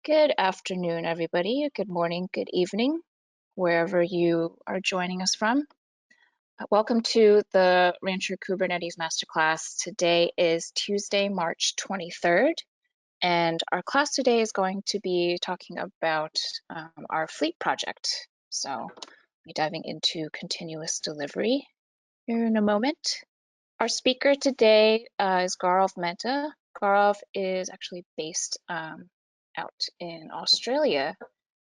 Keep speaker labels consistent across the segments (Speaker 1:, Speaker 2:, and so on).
Speaker 1: Good afternoon, everybody. Good morning, good evening, wherever you are joining us from. Welcome to the Rancher Kubernetes Masterclass. Today is Tuesday, March 23rd, and our class today is going to be talking about our fleet project. So we'll be diving into continuous delivery here in a moment. Our speaker today is Gaurav Mehta. Gaurav is actually based out in Australia.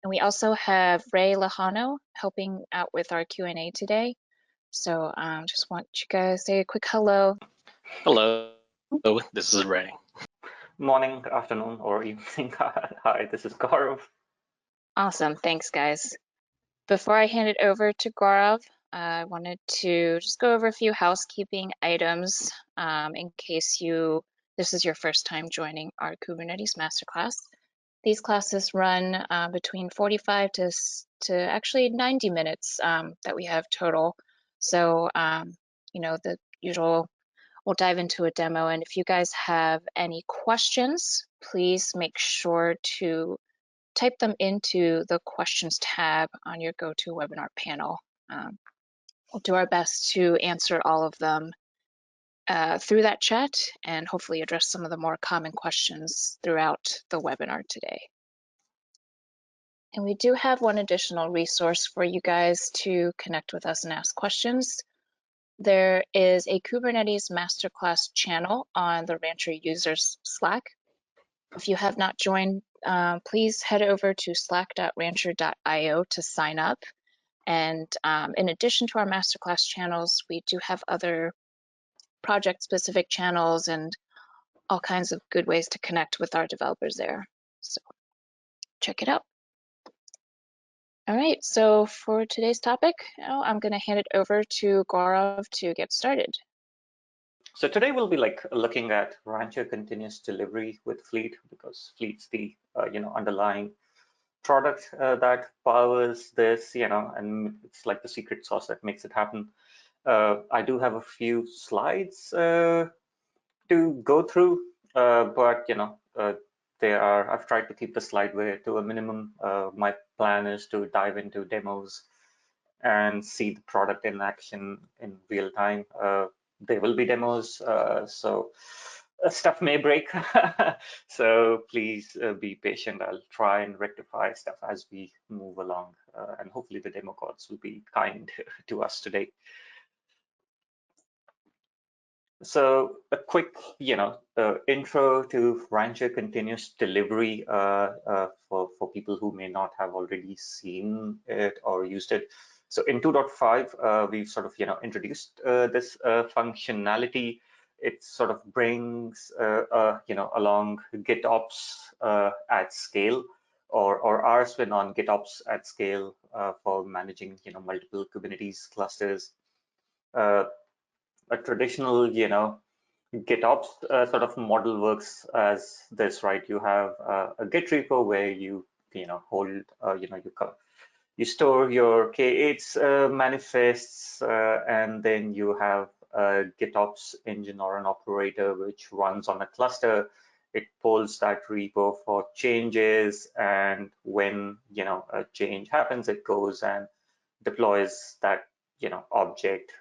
Speaker 1: And we also have Ray Lejano helping out with our Q&A today. So just want you guys to say a quick hello.
Speaker 2: Hello, this is Ray.
Speaker 3: Morning, afternoon, or evening. Hi, this is Gaurav.
Speaker 1: Awesome, thanks guys. Before I hand it over to Gaurav, I wanted to just go over a few housekeeping items in case this is your first time joining our Kubernetes Masterclass. These classes run between 45 to actually 90 minutes that we have total. So, the usual, we'll dive into a demo. And if you guys have any questions, please make sure to type them into the questions tab on your GoToWebinar panel. We'll do our best to answer all of them through that chat and hopefully address some of the more common questions throughout the webinar today. And we do have one additional resource for you guys to connect with us and ask questions. There is a Kubernetes Masterclass channel on the Rancher users Slack. If you have not joined, please head over to slack.rancher.io to sign up. And in addition to our Masterclass channels, we do have other project-specific channels and all kinds of good ways to connect with our developers there. So check it out. All right, so for today's topic, I'm going to hand it over to Gaurav to get started.
Speaker 3: So today we'll be looking at Rancher continuous delivery with Fleet, because Fleet's the underlying product that powers this, and it's like the secret sauce that makes it happen. I do have a few slides to go through, but I've tried to keep the slideware to a minimum. My plan is to dive into demos and see the product in action in real time. There will be demos, so stuff may break. So please be patient. I'll try and rectify stuff as we move along, and hopefully the demo gods will be kind to us today. So a quick, intro to Rancher continuous delivery for people who may not have already seen it or used it. So in 2.5, we've sort of, introduced this functionality. It sort of brings, along Gitops at scale, or RSpin on Gitops at scale for managing, multiple Kubernetes clusters. A traditional, GitOps sort of model works as this, right? You have a Git repo where you, hold, you store your K8s manifests, and then you have a GitOps engine or an operator which runs on a cluster. It pulls that repo for changes, and when a change happens, it goes and deploys that object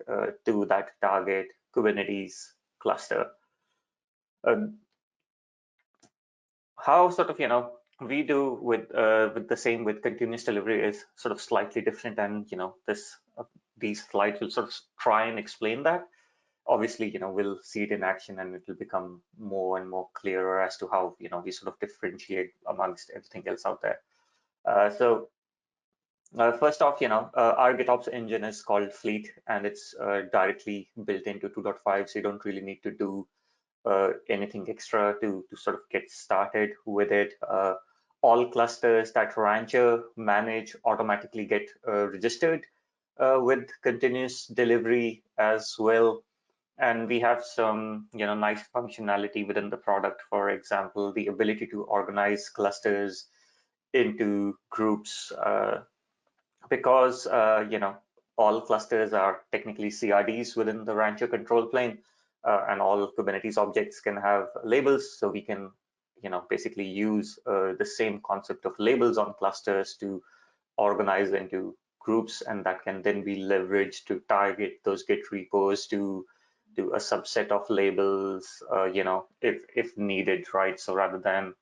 Speaker 3: to that target Kubernetes cluster. How sort of we do with the same with continuous delivery is sort of slightly different, and these slides will sort of try and explain that. Obviously, we'll see it in action, and it will become more and more clearer as to how we sort of differentiate amongst everything else out there. First off, our GitOps engine is called Fleet, and it's directly built into 2.5, so you don't really need to do anything extra to sort of get started with it. All clusters that Rancher manage automatically get registered with continuous delivery as well. And we have some nice functionality within the product. For example, the ability to organize clusters into groups, because all clusters are technically CRDs within the Rancher control plane, and all Kubernetes objects can have labels, so we can basically use the same concept of labels on clusters to organize into groups, and that can then be leveraged to target those Git repos to a subset of labels, if needed, right? So rather than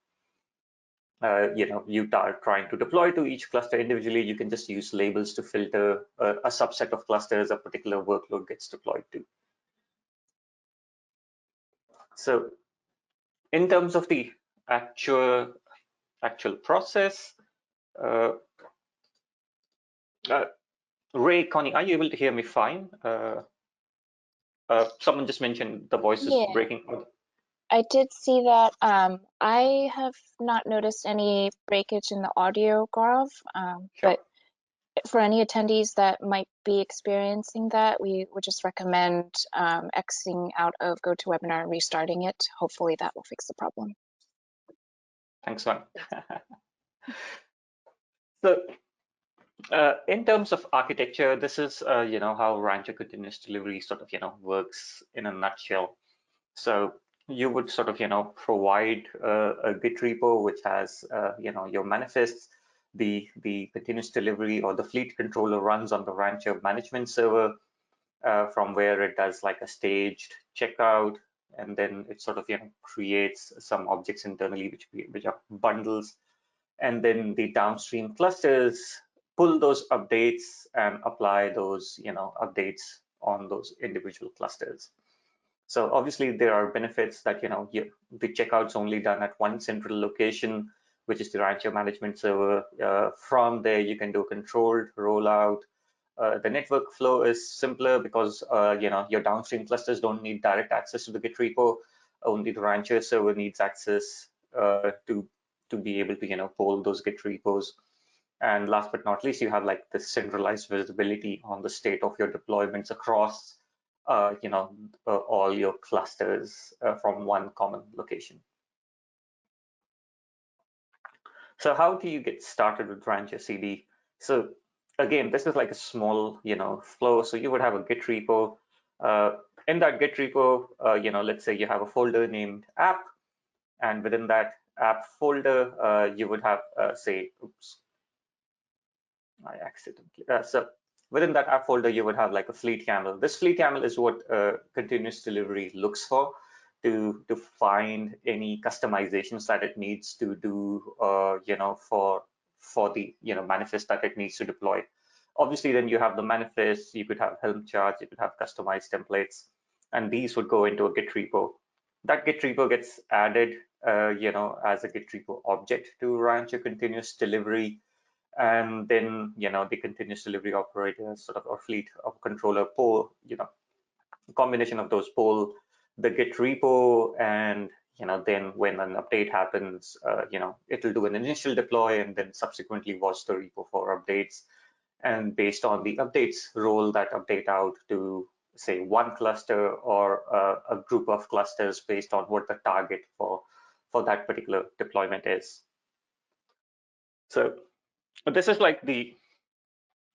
Speaker 3: you are trying to deploy to each cluster individually, you can just use labels to filter a subset of clusters a particular workload gets deployed to. So in terms of the actual process, Ray, Connie, are you able to hear me fine? Someone just mentioned the voice is
Speaker 1: Yeah,
Speaker 3: breaking.
Speaker 1: I did see that. I have not noticed any breakage in the audio, Gaurav,
Speaker 3: Sure.
Speaker 1: but for any attendees that might be experiencing that, we would just recommend exiting out of GoToWebinar and restarting it. Hopefully that will fix the problem.
Speaker 3: Thanks, man. So in terms of architecture, this is how Rancher continuous delivery sort of works in a nutshell. So you would sort of provide a Git repo which has your manifests. The continuous delivery or the fleet controller runs on the Rancher management server, from where it does like a staged checkout, and then it sort of creates some objects internally which are bundles, and then the downstream clusters pull those updates and apply those updates on those individual clusters. So obviously there are benefits that the checkout's only done at one central location, which is the Rancher management server. From there you can do controlled rollout. The network flow is simpler because your downstream clusters don't need direct access to the Git repo. Only the Rancher server needs access to be able to poll those Git repos. And last but not least, you have like the centralized visibility on the state of your deployments across all your clusters from one common location. So how do you get started with Rancher CD? So again, this is like a small flow. So you would have a Git repo. In that Git repo, let's say you have a folder named app, and within that app folder, you would have say, oops, I accidentally. So within that app folder, you would have like a fleet YAML. This fleet YAML is what continuous delivery looks for to find any customizations that it needs to do, for the manifest that it needs to deploy. Obviously, then you have the manifest. You could have Helm charts. You could have customized templates, and these would go into a Git repo. That Git repo gets added, as a Git repo object to Rancher continuous delivery. And then the continuous delivery operator sort of, or fleet of controller poll, combination of those poll the Git repo, and then when an update happens, it will do an initial deploy and then subsequently watch the repo for updates, and based on the updates, roll that update out to say one cluster or a group of clusters based on what the target for that particular deployment is. So this is like the,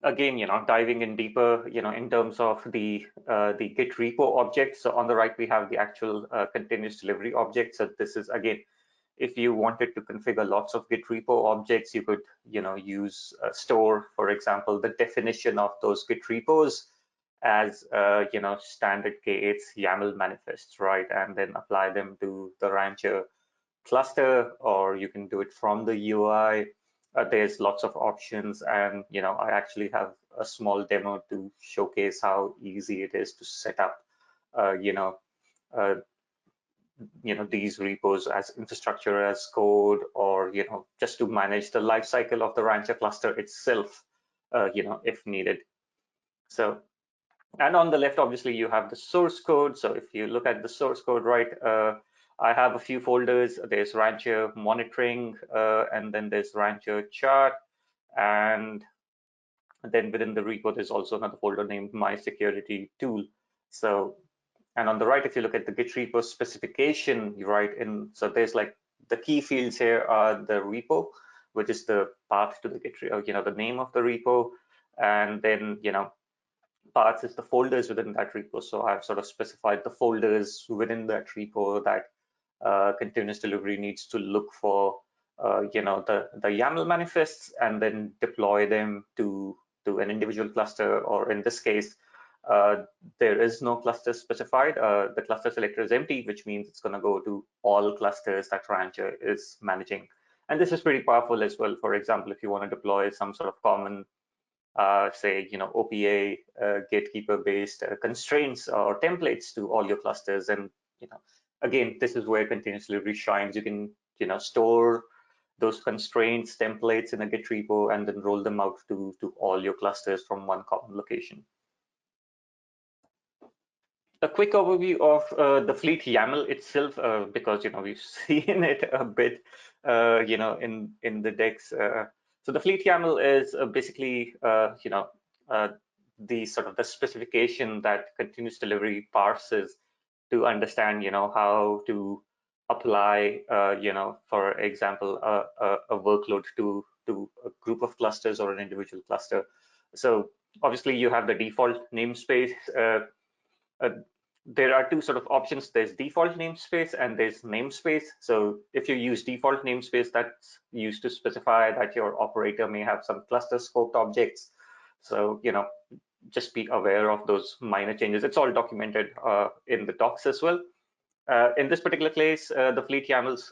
Speaker 3: again, diving in deeper, in terms of the Git repo object. So on the right, we have the actual continuous delivery object. So this is, again, if you wanted to configure lots of Git repo objects, you could, use store, for example, the definition of those Git repos as, standard K8 YAML manifests, right? And then apply them to the Rancher cluster, or you can do it from the UI. There's lots of options, and I actually have a small demo to showcase how easy it is to set up these repos as infrastructure as code, or just to manage the life cycle of the Rancher cluster itself, if needed. So, and on the left, obviously you have the source code. So if you look at the source code, right, I have a few folders. There's Rancher monitoring, and then there's Rancher chart, and then within the repo, there's also another folder named My Security Tool. So, and on the right, if you look at the Git repo specification, you write in, so there's like the key fields here are the repo, which is the path to the Git, the name of the repo, and then paths is the folders within that repo. So I've sort of specified the folders within that repo that continuous delivery needs to look for the YAML manifests and then deploy them to an individual cluster, or in this case, there is no cluster specified. The cluster selector is empty, which means it's going to go to all clusters that Rancher is managing. And this is pretty powerful as well. For example, if you want to deploy some sort of common, say, OPA gatekeeper-based constraints or templates to all your clusters, and again, this is where continuous delivery shines. You can store those constraints templates in a Git repo and then roll them out to all your clusters from one common location. A quick overview of the Fleet YAML itself, because we've seen it a bit, in the decks. So the Fleet YAML is basically, the sort of the specification that continuous delivery parses to understand, how to apply, for example, a workload to a group of clusters or an individual cluster. So obviously you have the default namespace. There are two sort of options. There's default namespace and there's namespace. So if you use default namespace, that's used to specify that your operator may have some cluster scoped objects. So, just be aware of those minor changes. It's all documented in the docs as well. In this particular case, the Fleet YAML's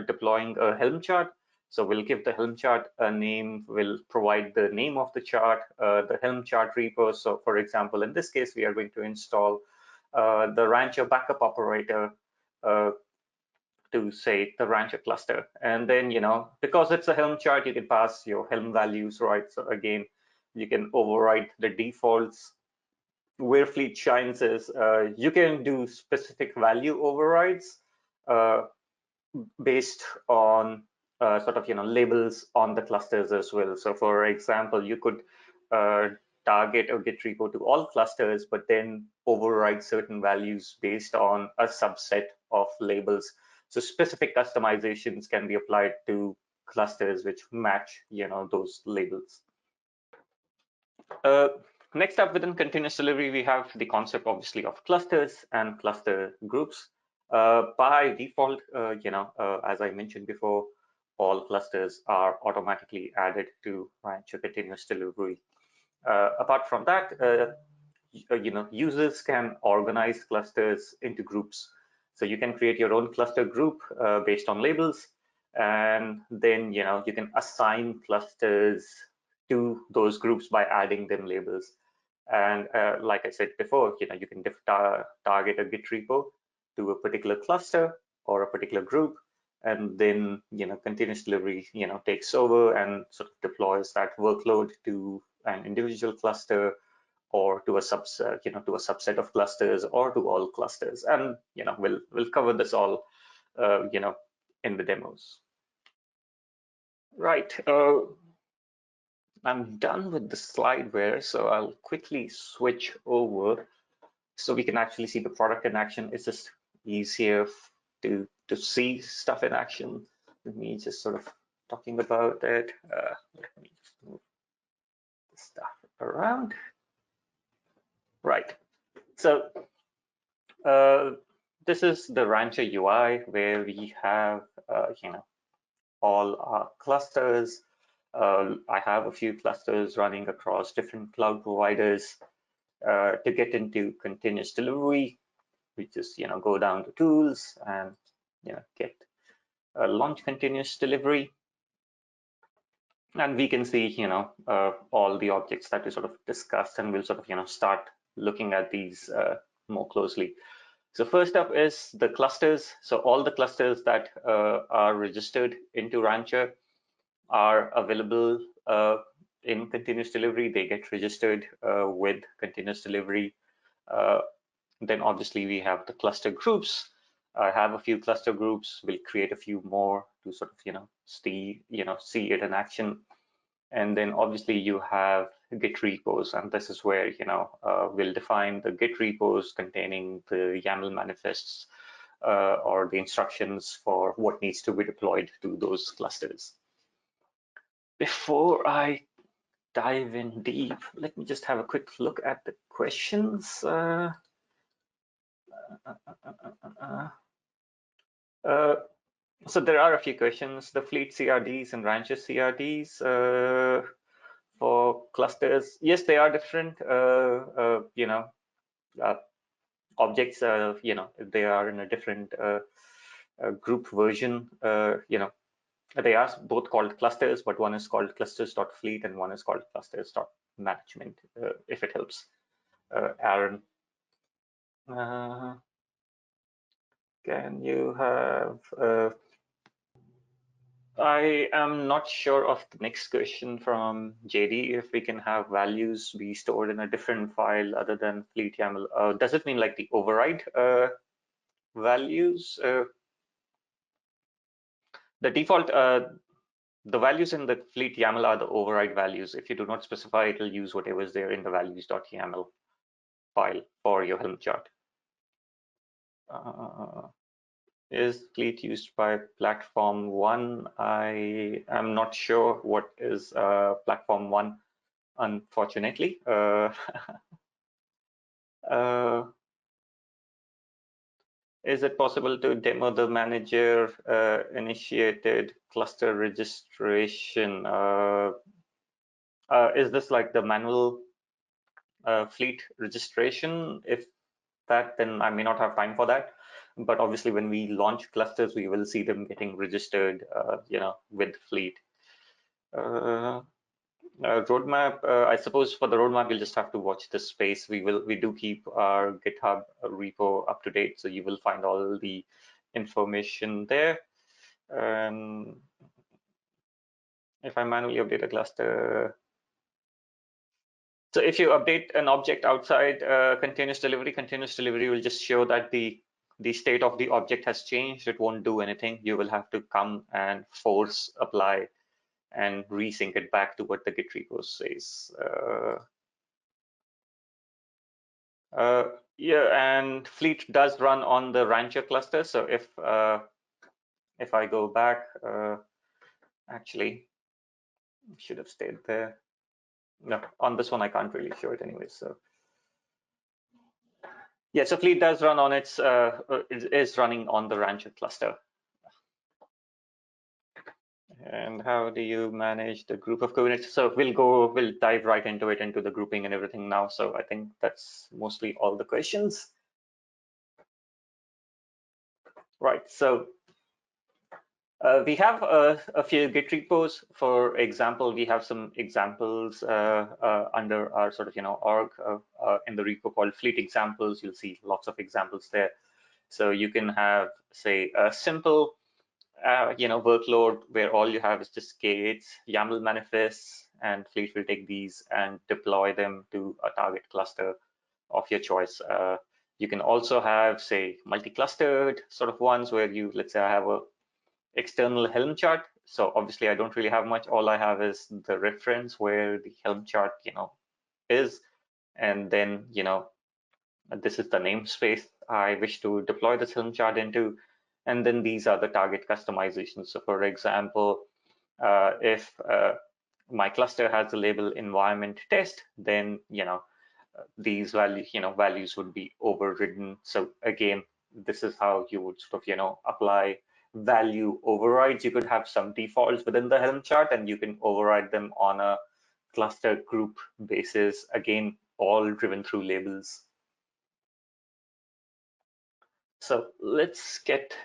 Speaker 3: deploying a Helm chart. So we'll give the Helm chart a name, we'll provide the name of the chart, the Helm chart repo. So for example, in this case, we are going to install the Rancher backup operator to say the Rancher cluster. And then, because it's a Helm chart, you can pass your Helm values, right? So again, you can override the defaults. Where Fleet shines is you can do specific value overrides based on sort of labels on the clusters as well. So for example, you could target a Git repo to all clusters, but then override certain values based on a subset of labels. So specific customizations can be applied to clusters which match those labels. Next up, within continuous delivery, we have the concept, obviously, of clusters and cluster groups. By default, as I mentioned before, all clusters are automatically added to Rancher continuous delivery. Apart from that, users can organize clusters into groups. So you can create your own cluster group based on labels, and then you can assign clusters to those groups by adding them labels. And like I said before, you can target a Git repo to a particular cluster or a particular group, and then continuous delivery takes over and sort of deploys that workload to an individual cluster or to a subset of clusters or to all clusters. And we'll cover this all in the demos. Right. I'm done with the slideware, so I'll quickly switch over so we can actually see the product in action. It's just easier to see stuff in action than me just sort of talking about it. Let me just move the stuff around. Right. So this is the Rancher UI where we have all our clusters. I have a few clusters running across different cloud providers. To get into continuous delivery, we just go down to tools and get launch continuous delivery, and we can see all the objects that we sort of discussed, and we'll sort of start looking at these more closely. So first up is the clusters. So all the clusters that are registered into Rancher are available in continuous delivery. They get registered with continuous delivery. Then obviously we have the cluster groups. I have a few cluster groups. We'll create a few more to sort of see it in action. And then obviously you have Git repos, and this is where we'll define the Git repos containing the YAML manifests or the instructions for what needs to be deployed to those clusters. Before I dive in deep, let me just have a quick look at the questions. So there are a few questions. The fleet CRDs and rancher CRDs for clusters, yes, they are different. Objects, they are in a different group version. They are both called clusters, but one is called clusters.fleet and one is called clusters.management, if it helps. Aaron, can you have I am not sure of the next question from JD, if we can have values be stored in a different file other than fleet YAML. Does it mean like the override values? The default, the values in the fleet YAML are the override values. If you do not specify, it will use whatever is there in the values.yaml file for your Helm chart. Is fleet used by platform 1? I am not sure what is platform 1, unfortunately. Is it possible to demo the manager initiated cluster registration? Is this like the manual fleet registration? If that, then I may not have time for that. But obviously, when we launch clusters, we will see them getting registered, with fleet. Roadmap, I suppose for the roadmap, you'll just have to watch this space. We do keep our GitHub repo up to date, so you will find all the information there. If I manually update a cluster, so if you update an object outside continuous delivery will just show that the state of the object has changed. It won't do anything. You will have to come and force apply and resync it back to what the Git repo says. Yeah, and Fleet does run on the Rancher cluster. So if I go back, actually, should have stayed there. No, on this one I can't really show it anyway. So yeah, so Fleet does run on its is running on the Rancher cluster. And how do you manage the group of Kubernetes? So we'll dive right into it, into the grouping and everything now. So I think that's mostly all the questions. Right, so we have a few Git repos. For example, we have some examples under our sort of org in the repo called Fleet Examples. You'll see lots of examples there. So you can have, say, a simple workload where all you have is just K8s, YAML manifests, and Fleet will take these and deploy them to a target cluster of your choice. You can also have, say, multi-clustered sort of ones where you, let's say I have a external Helm chart. So obviously I don't really have much. All I have is the reference where the Helm chart, is, and then, this is the namespace I wish to deploy this Helm chart into. And then these are the target customizations. So for example, if my cluster has the label environment test, then, these values would be overridden. So again, this is how you would sort of, apply value overrides. You could have some defaults within the Helm chart and you can override them on a cluster group basis. Again, all driven through labels. So let's get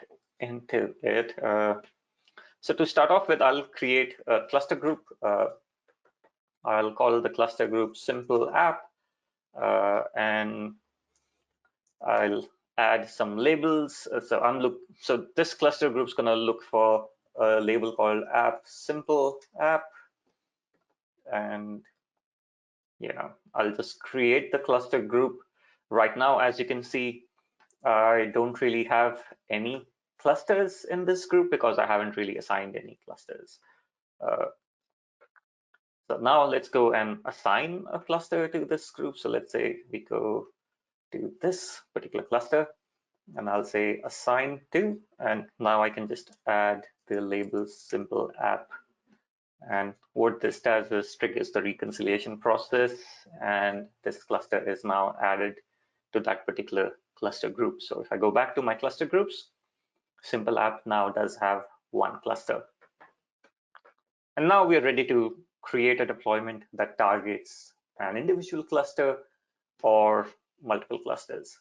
Speaker 3: into it. So to start off with, I'll create a cluster group. I'll call the cluster group simple app, and I'll add some labels. So this cluster group is going to look for a label called app simple app, and I'll just create the cluster group. Right now, as you can see, I don't really have any clusters in this group because I haven't really assigned any clusters. So now let's go and assign a cluster to this group. So let's say we go to this particular cluster and I'll say assign to, and now I can just add the label simple app. And what this does is triggers the reconciliation process, and this cluster is now added to that particular cluster group. So if I go back to my cluster groups, simple app now does have one cluster. And now we are ready to create a deployment that targets an individual cluster or multiple clusters.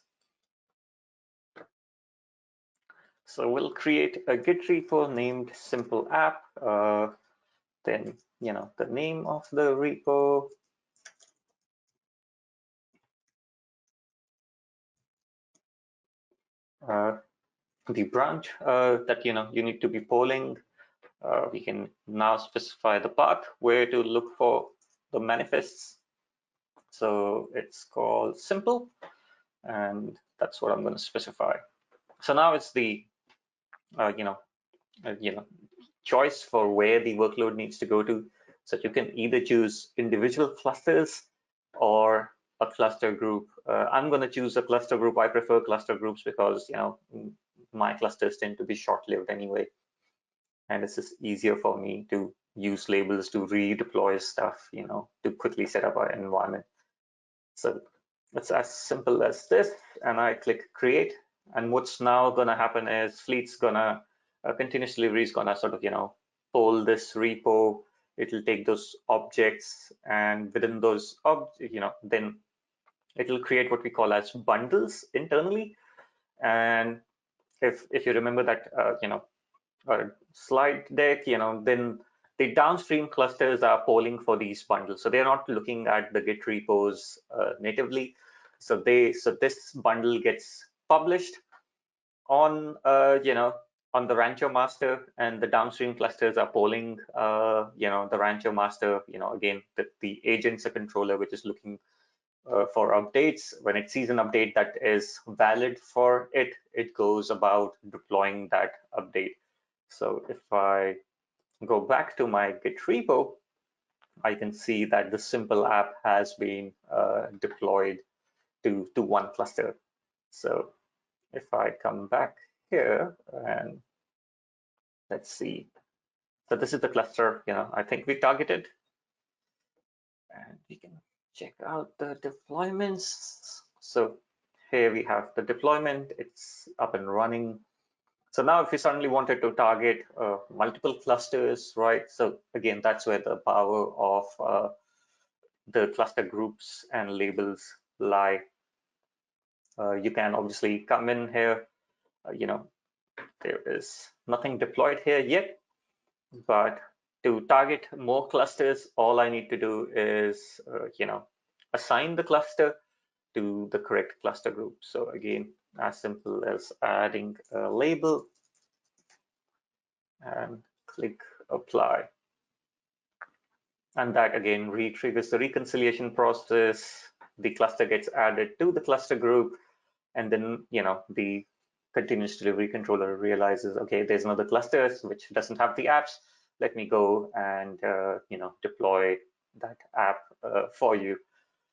Speaker 3: So we'll create a Git repo named simple app. Then, the name of the repo. The branch that you need to be polling. We can now specify the path where to look for the manifests. So it's called simple, and that's what I'm going to specify. So now it's the choice for where the workload needs to go to. So you can either choose individual clusters or a cluster group. I'm going to choose a cluster group. I prefer cluster groups because my clusters tend to be short-lived anyway, and it's just easier for me to use labels to redeploy stuff, to quickly set up our environment. So it's as simple as this, and I click create. And what's now going to happen is Fleet's gonna continuous delivery is gonna sort of poll this repo. It'll take those objects, and within those then it'll create what we call as bundles internally. And if you remember that slide deck, then the downstream clusters are polling for these bundles. So they're not looking at the Git repos natively. So this bundle gets published on on the Rancher master, and the downstream clusters are polling the Rancher master. Again, the agent's a controller which is looking for updates. When it sees an update that is valid for it, it goes about deploying that update. So if I go back to my Git repo, I can see that the simple app has been deployed to one cluster. So if I come back here and let's see, so this is the cluster I think we targeted, and we can check out the deployments. So here we have the deployment. It's up and running. So now if we suddenly wanted to target multiple clusters, right? So again, that's where the power of the cluster groups and labels lie. You can obviously come in here, there is nothing deployed here yet, but to target more clusters, all I need to do is, assign the cluster to the correct cluster group. So again, as simple as adding a label and click apply. And that again re-triggers the reconciliation process. The cluster gets added to the cluster group, and then the continuous delivery controller realizes, okay, there's another cluster which doesn't have the apps. Let me go and deploy that app for you.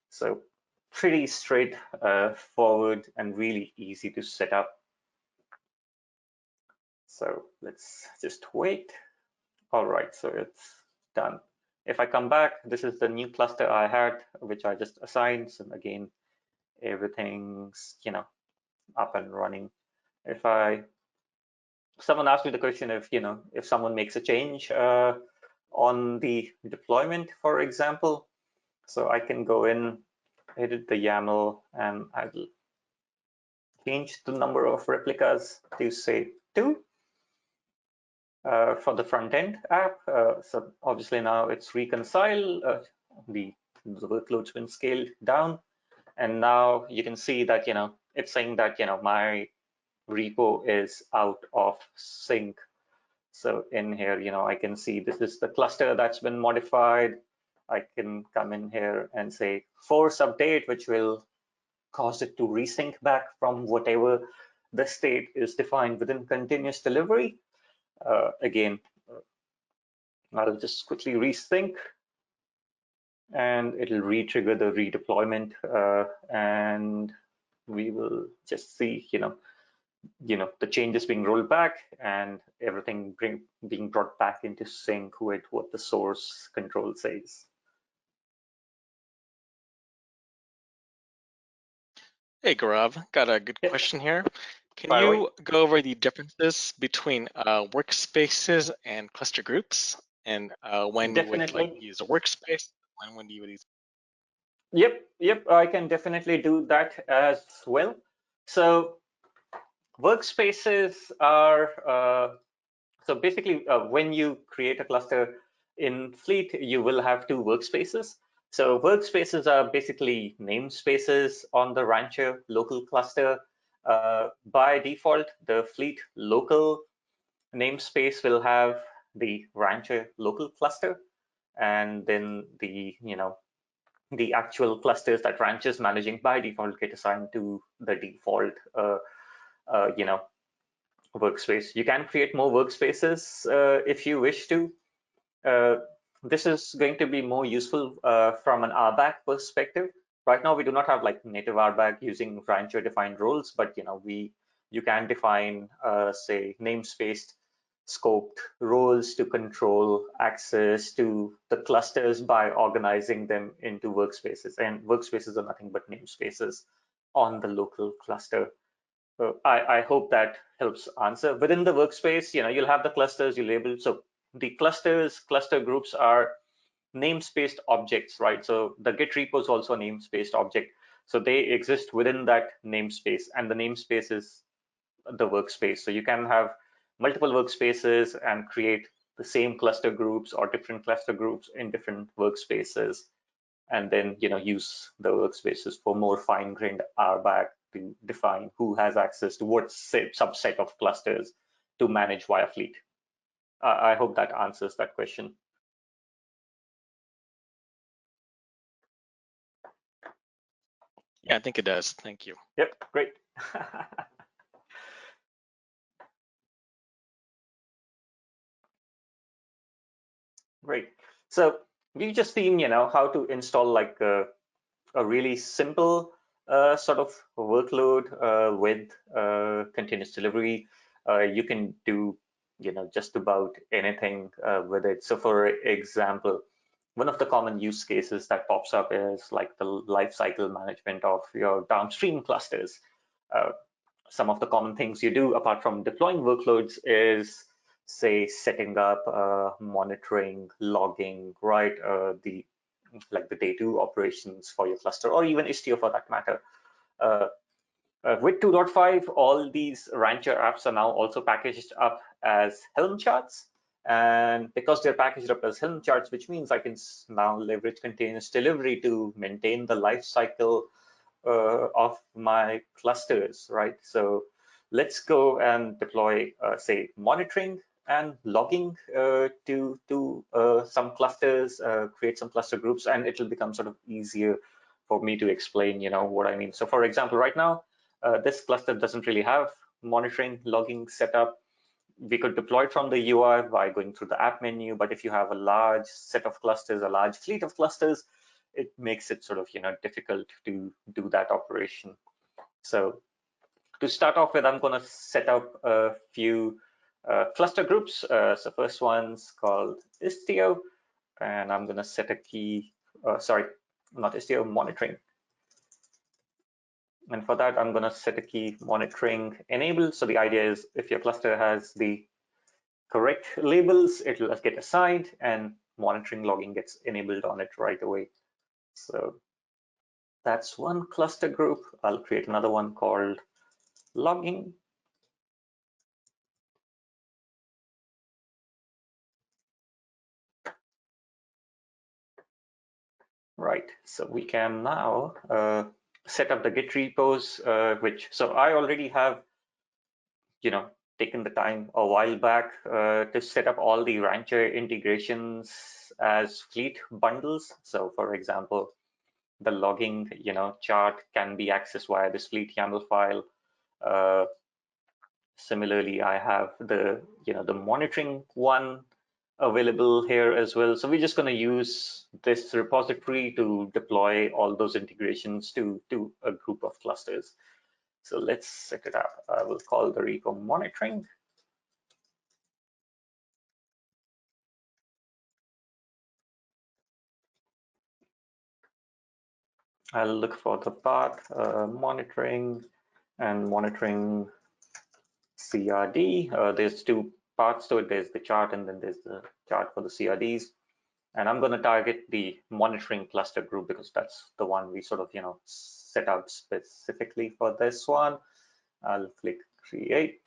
Speaker 3: So pretty straight forward and really easy to set up. So let's just wait. All right, so it's done. If I come back, this is the new cluster I had, which I just assigned. So again, everything's up and running. If someone asked me the question if someone makes a change on the deployment, for example, so I can go in, edit the YAML, and I will change the number of replicas to say 2 for the front end app. So obviously now it's reconciled, the workload's been scaled down, and now you can see that it's saying that my repo is out of sync. So in here, I can see this is the cluster that's been modified. I can come in here and say force update, which will cause it to resync back from whatever the state is defined within continuous delivery. Again, I'll just quickly resync, and it'll re-trigger the redeployment, and we will just see, the changes being rolled back and everything being brought back into sync with what the source control says.
Speaker 2: Hey, Gaurav, got a good question here. Can you go over the differences between workspaces and cluster groups, and when you would like
Speaker 3: Definitely.
Speaker 2: use a workspace, when you would use?
Speaker 3: Yep, I can definitely do that as well. So workspaces are so basically when you create a cluster in Fleet, you will have two workspaces. So workspaces are basically namespaces on the Rancher local cluster. By default, the Fleet local namespace will have the Rancher local cluster, and then the actual clusters that Rancher is managing by default get assigned to the default uh, you know workspace. You can create more workspaces if you wish to. Uh, this is going to be more useful from an RBAC perspective. Right now, we do not have like native RBAC using Rancher defined roles, but you can define say namespaced scoped roles to control access to the clusters by organizing them into workspaces. And workspaces are nothing but namespaces on the local cluster. I hope that helps answer. Within the workspace, you'll have the clusters you label. So the cluster groups are namespaced objects, right? So the Git repo is also a namespaced object. So they exist within that namespace, and the namespace is the workspace. So you can have multiple workspaces and create the same cluster groups or different cluster groups in different workspaces, and then use the workspaces for more fine-grained RBAC to define who has access to what subset of clusters to manage via Fleet. I hope that answers that question.
Speaker 2: Yeah, I think it does. Thank you.
Speaker 3: Yep, great. Great. So we've just seen, how to install like a really simple sort of workload with continuous delivery. You can do, just about anything with it. So for example, one of the common use cases that pops up is like the lifecycle management of your downstream clusters. Uh, some of the common things you do apart from deploying workloads is, say, setting up, monitoring, logging, right? The day two operations for your cluster, or even Istio for that matter. Uh, with 2.5, all these Rancher apps are now also packaged up as Helm charts. And because they're packaged up as Helm charts, which means I can now leverage continuous delivery to maintain the life cycle of my clusters, right? So let's go and deploy, say, monitoring and logging to some clusters, create some cluster groups, and it'll become sort of easier for me to explain, what I mean. So for example, right now, this cluster doesn't really have monitoring logging set up. We could deploy it from the UI by going through the app menu, but if you have a large set of clusters, a large fleet of clusters, it makes it sort of difficult to do that operation. So to start off with, I'm going to set up a few cluster groups. So first one's called Istio, and I'm going to set a key, sorry, not Istio, monitoring. And for that, I'm going to set a key monitoring enable. So the idea is if your cluster has the correct labels, it will get assigned, and monitoring logging gets enabled on it right away. So that's one cluster group. I'll create another one called logging. Right, so we can now set up the Git repos, so I already have, taken the time a while back to set up all the Rancher integrations as Fleet bundles. So for example, the logging, chart can be accessed via this Fleet YAML file. Similarly, I have the monitoring one available here as well. So we're just going to use this repository to deploy all those integrations to a group of clusters. So let's set it up. I will call the repo monitoring. I'll look for the path monitoring and monitoring CRD. There's two parts to it. There's the chart and then there's the chart for the CRDs. And I'm going to target the monitoring cluster group because that's the one we sort of, set up specifically for this one. I'll click create,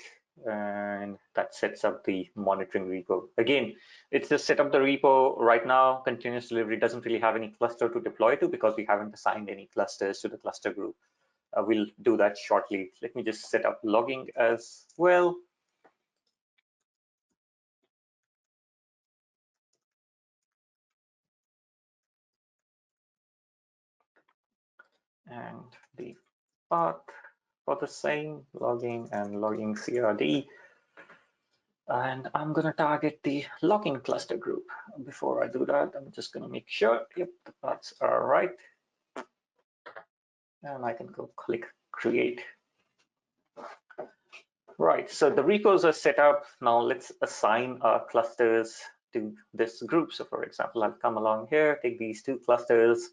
Speaker 3: and that sets up the monitoring repo. Again, it's just set up the repo right now. Continuous delivery doesn't really have any cluster to deploy to because we haven't assigned any clusters to the cluster group. We'll do that shortly. Let me just set up logging as well. And the path for the same, logging and logging CRD. And I'm going to target the logging cluster group. Before I do that, I'm just going to make sure, yep, the paths are right. And I can go click create. Right, so the repos are set up. Now let's assign our clusters to this group. So for example, I'll come along here, take these two clusters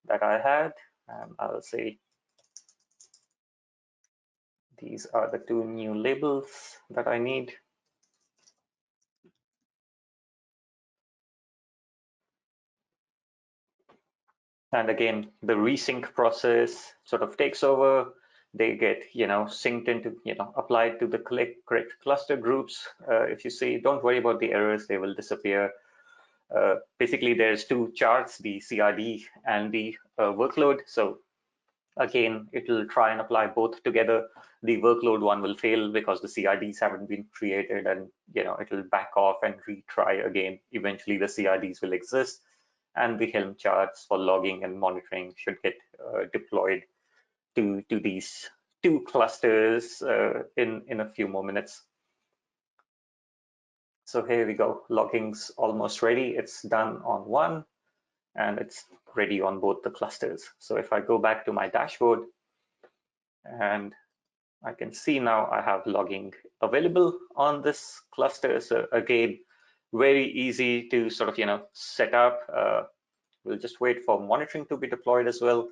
Speaker 3: that I had, and I'll say these are the two new labels that I need. And again, the resync process sort of takes over. They get, synced into, applied to the correct cluster groups. If you see, don't worry about the errors, they will disappear. Basically, there's two charts, the CRD and the workload. So again, it will try and apply both together. The workload one will fail because the CRDs haven't been created, and it will back off and retry again. Eventually, the CRDs will exist, and the Helm charts for logging and monitoring should get deployed to these two clusters in a few more minutes. So here we go. Logging's almost ready. It's done on one, and it's ready on both the clusters. So if I go back to my dashboard, and I can see now I have logging available on this cluster. So again, very easy to sort of, set up. We'll just wait for monitoring to be deployed as well.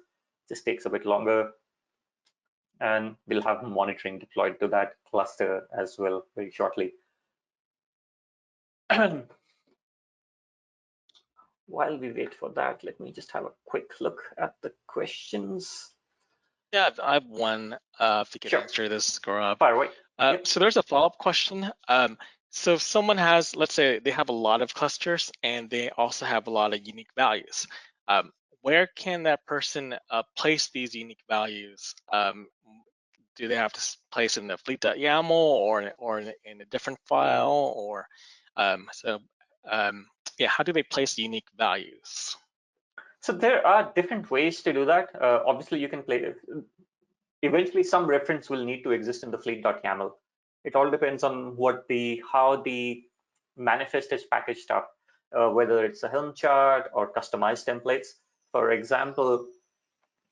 Speaker 3: This takes a bit longer. And we'll have monitoring deployed to that cluster as well very shortly. While we wait for that, let me just have a quick look at the questions.
Speaker 2: Yeah, I have one, if you could
Speaker 3: Sure.
Speaker 2: answer this, Gaurav.
Speaker 3: Fire away. Yep.
Speaker 2: So there's a follow-up question. So if someone has, let's say they have a lot of clusters and they also have a lot of unique values. Where can that person place these unique values? Do they have to place it in the fleet.yaml or in a different file? Or yeah, how do they place the unique values?
Speaker 3: So there are different ways to do that. Obviously, you can play. Eventually, some reference will need to exist in the fleet.yaml. It all depends on how the manifest is packaged up, whether it's a Helm chart or customized templates. For example,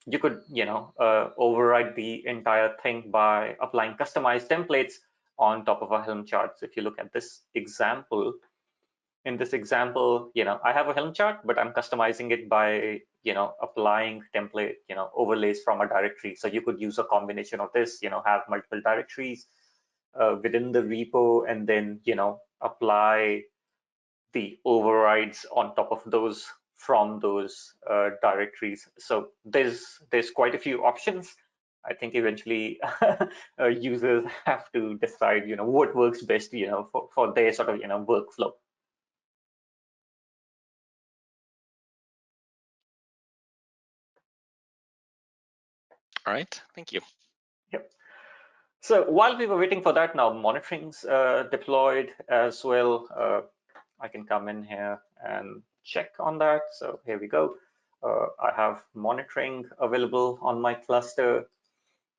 Speaker 3: you could, override the entire thing by applying customized templates on top of a Helm chart. So if you look at this example, in this example, I have a Helm chart, but I'm customizing it by, applying template, overlays from a directory. So you could use a combination of this, have multiple directories within the repo, and then, apply the overrides on top of those from those directories. So there's quite a few options. I think eventually users have to decide, what works best, for their sort of, workflow.
Speaker 2: All right, thank you.
Speaker 3: Yep. So while we were waiting for that, now monitoring's deployed as well. I can come in here and check on that. So here we go. I have monitoring available on my cluster.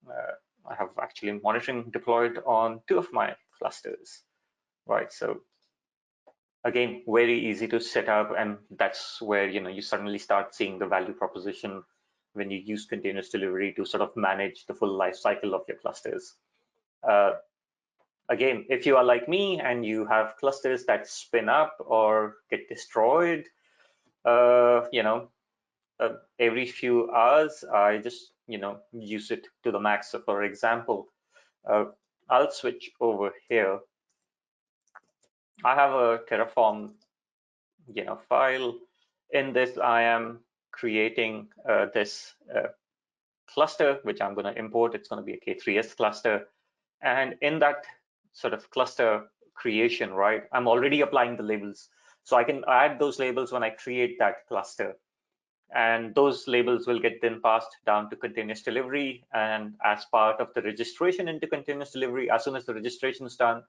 Speaker 3: I have actually monitoring deployed on two of my clusters, right? So again, very easy to set up, and that's where you suddenly start seeing the value proposition when you use continuous delivery to sort of manage the full life cycle of your clusters. Again, if you are like me and you have clusters that spin up or get destroyed, every few hours, I just use it to the max. So for example, I'll switch over here. I have a Terraform, file. In this, I am creating this cluster, which I'm going to import. It's going to be a K3s cluster. And in that sort of cluster creation, right, I'm already applying the labels. So I can add those labels when I create that cluster. And those labels will get then passed down to continuous delivery. And as part of the registration into continuous delivery, as soon as the registration is done,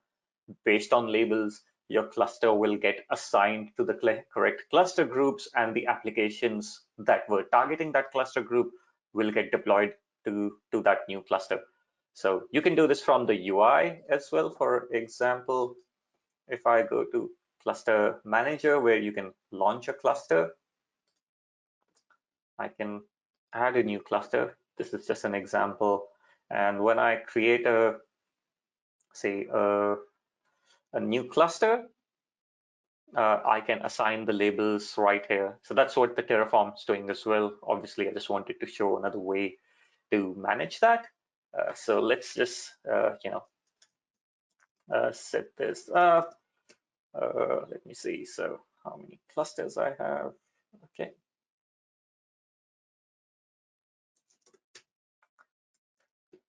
Speaker 3: based on labels, your cluster will get assigned to the correct cluster groups, and the applications that were targeting that cluster group will get deployed to that new cluster. So you can do this from the UI as well. For example, if I go to Cluster Manager, where you can launch a cluster, I can add a new cluster. This is just an example. And when I create say a new cluster, I can assign the labels right here. So that's what the Terraform is doing as well. Obviously, I just wanted to show another way to manage that. So let's just, set this up. Let me see. So how many clusters I have? Okay.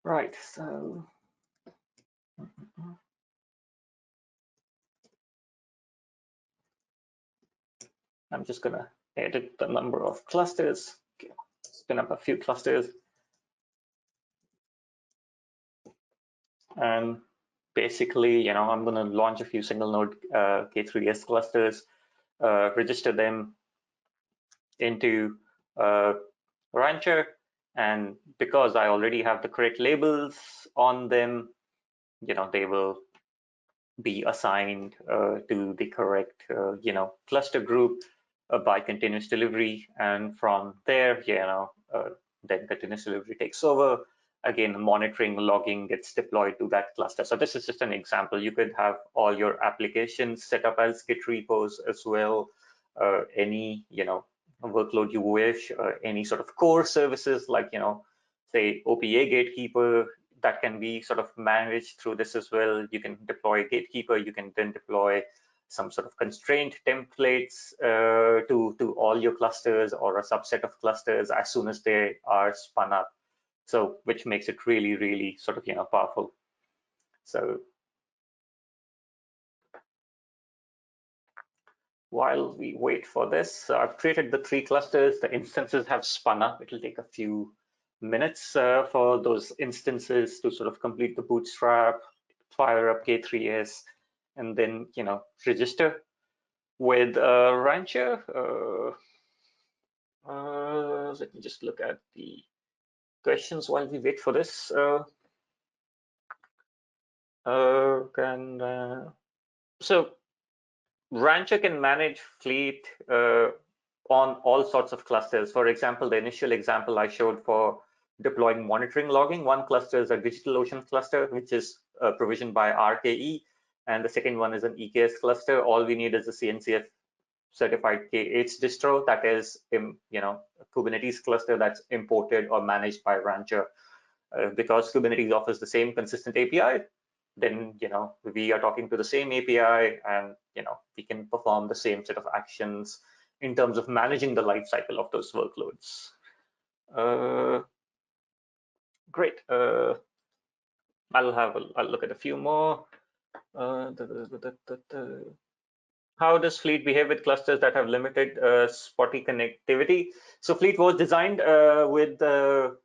Speaker 3: Right. So I'm just going to edit the number of clusters. Okay. Spin up a few clusters. And basically, I'm going to launch a few single node K3s clusters, register them into Rancher, and because I already have the correct labels on them, they will be assigned to the correct cluster group by continuous delivery, and from there then continuous delivery takes over. Again, monitoring, logging gets deployed to that cluster. So this is just an example. You could have all your applications set up as Git repos as well. Any workload you wish, any sort of core services like say OPA Gatekeeper, that can be sort of managed through this as well. You can deploy Gatekeeper. You can then deploy some sort of constraint templates to all your clusters or a subset of clusters as soon as they are spun up. So which makes it really, really sort of powerful. So while we wait for this, I've created the 3 clusters. The instances have spun up. It'll take a few minutes for those instances to sort of complete the bootstrap, fire up K3s, and then register with Rancher. Let me just look at the questions while we wait for this. So Rancher can manage fleet on all sorts of clusters. For example, the initial example I showed for deploying monitoring logging, one cluster is a DigitalOcean cluster, which is provisioned by RKE, and the second one is an EKS cluster. All we need is a CNCF certified K8 distro, that is a Kubernetes cluster that's imported or managed by Rancher. Because Kubernetes offers the same consistent API, then we are talking to the same API, and we can perform the same set of actions in terms of managing the life cycle of those workloads. Great. I'll look at a few more. How does Fleet behave with clusters that have limited spotty connectivity? So Fleet was designed with the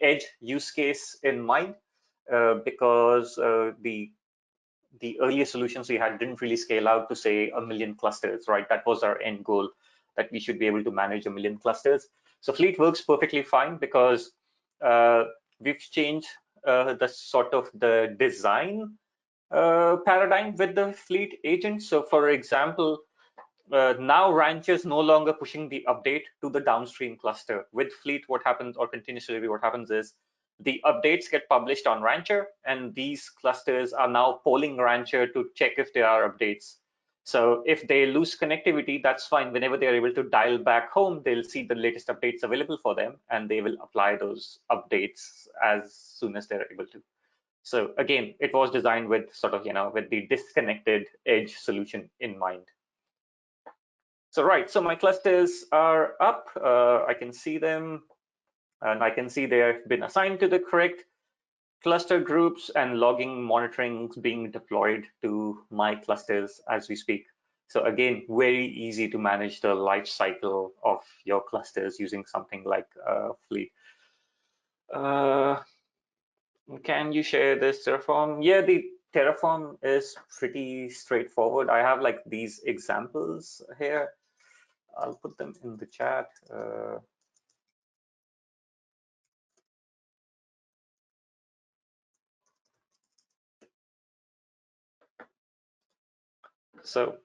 Speaker 3: edge use case in mind, because the earlier solutions we had didn't really scale out to say 1 million clusters, right? That was our end goal, that we should be able to manage 1 million clusters. So Fleet works perfectly fine because we've changed the sort of the design paradigm with the Fleet agent. So for example, now Rancher is no longer pushing the update to the downstream cluster. With Fleet, what happens, or continuous delivery, what happens is the updates get published on Rancher, and these clusters are now polling Rancher to check if there are updates. So if they lose connectivity, that's fine. Whenever they're able to dial back home, they'll see the latest updates available for them, and they will apply those updates as soon as they're able to. So again, it was designed with sort of, with the disconnected edge solution in mind. So right, so my clusters are up. I can see them, and I can see they have been assigned to the correct cluster groups, and logging monitoring is being deployed to my clusters as we speak. So again, very easy to manage the life cycle of your clusters using something like Fleet. Can you share this Terraform? Yeah, the Terraform is pretty straightforward. I have like these examples here. I'll put them in the chat. So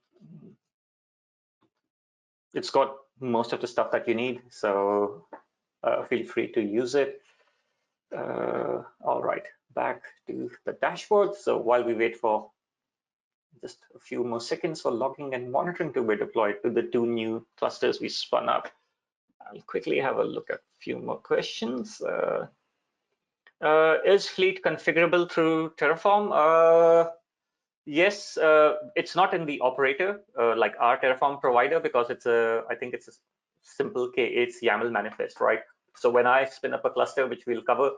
Speaker 3: it's got most of the stuff that you need. So feel free to use it. All right, back to the dashboard. So while we wait for just a few more seconds for logging and monitoring to be deployed to the 2 new clusters we spun up, I'll quickly have a look at a few more questions. Is Fleet configurable through Terraform? Yes, it's not in the operator like our Terraform provider, because I think it's a simple K8 YAML manifest, right? So when I spin up a cluster, which we'll cover,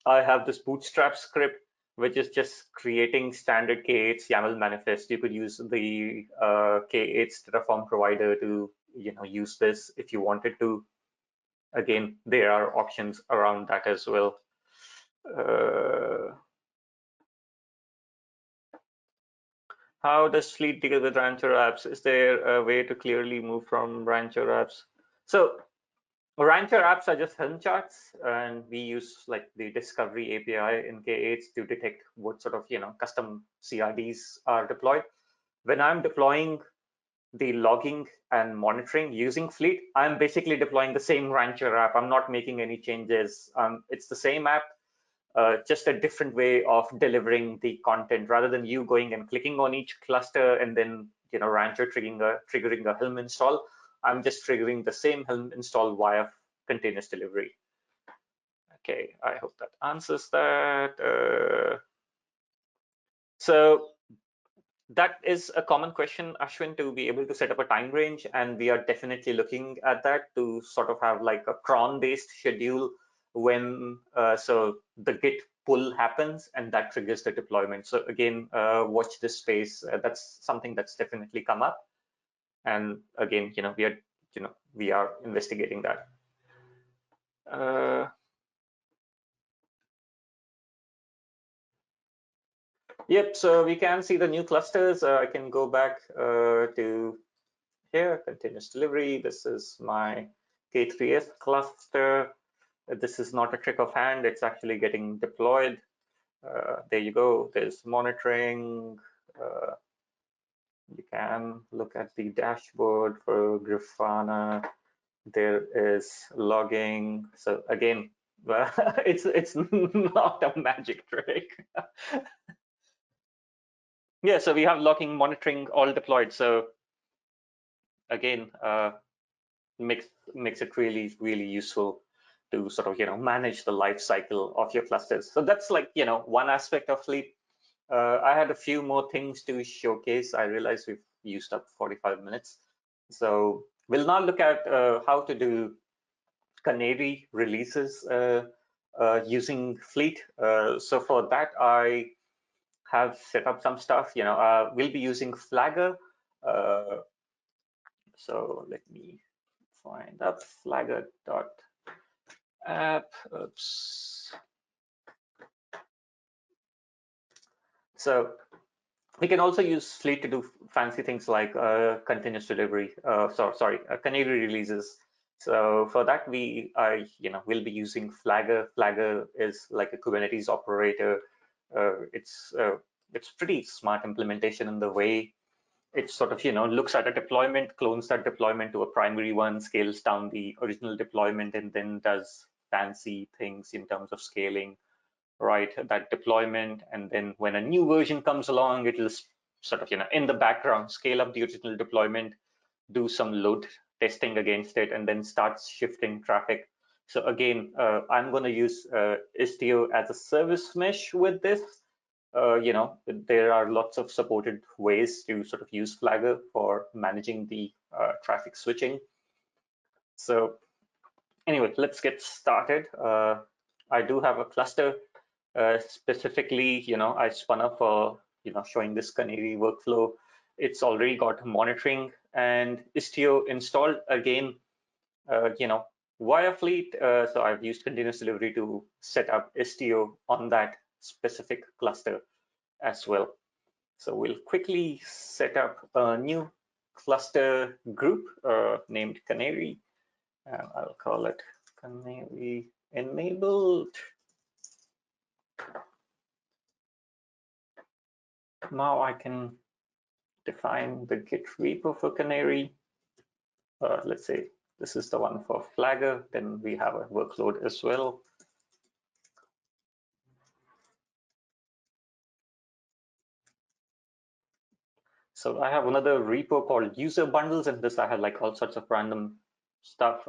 Speaker 3: I have this bootstrap script, which is just creating standard K8 YAML manifest. You could use the K8 Terraform provider to use this if you wanted to. Again, there are options around that as well. How does Fleet deal with Rancher apps? Is there a way to clearly move from Rancher apps? So Rancher apps are just Helm charts, and we use like the discovery API in K8 to detect what sort of custom CRDs are deployed. When I'm deploying the logging and monitoring using Fleet, I'm basically deploying the same Rancher app. I'm not making any changes. It's the same app, just a different way of delivering the content, rather than you going and clicking on each cluster and then Rancher triggering a Helm install. I'm just triggering the same Helm install via continuous delivery. Okay, I hope that answers that. So that is a common question, Ashwin, to be able to set up a time range, and we are definitely looking at that to sort of have like a cron-based schedule when so the Git pull happens and that triggers the deployment. So again, watch this space. That's something that's definitely come up, and again, we are investigating that. Yep, so we can see the new clusters. I can go back to here, continuous delivery. This is my K3S cluster. This is not a trick of hand, it's actually getting deployed. There you go, there's monitoring. You can look at the dashboard for Grafana. There is logging. So again, it's not a magic trick. Yeah, so we have logging, monitoring all deployed. So again, makes it really useful to sort of manage the life cycle of your clusters. So that's like one aspect of Fleet. I had a few more things to showcase. I realize we've used up 45 minutes. So we'll now look at how to do canary releases using Fleet. So for that, I have set up some stuff. We'll be using Flagger. So let me find up flagger.app. Oops. So we can also use Fleet to do fancy things like continuous delivery. Canary releases. So for that, we'll be using Flagger. Flagger is like a Kubernetes operator. It's pretty smart implementation in the way it sort of looks at a deployment, clones that deployment to a primary one, scales down the original deployment, and then does fancy things in terms of scaling, right? That deployment, and then when a new version comes along, it'll sort of in the background scale up the original deployment, do some load testing against it, and then starts shifting traffic So again, I'm going to use Istio as a service mesh with this. There are lots of supported ways to sort of use Flagger for managing the traffic switching. So anyway, let's get started. I do have a cluster specifically, I spun up for, showing this canary workflow. It's already got monitoring and Istio installed again, via Fleet. So I've used continuous delivery to set up Istio on that specific cluster as well. So we'll quickly set up a new cluster group named Canary, and I'll call it Canary enabled. Now I can define the Git repo for Canary. Let's say this is the one for Flagger. Then we have a workload as well. So I have another repo called user bundles, and this I have like all sorts of random stuff.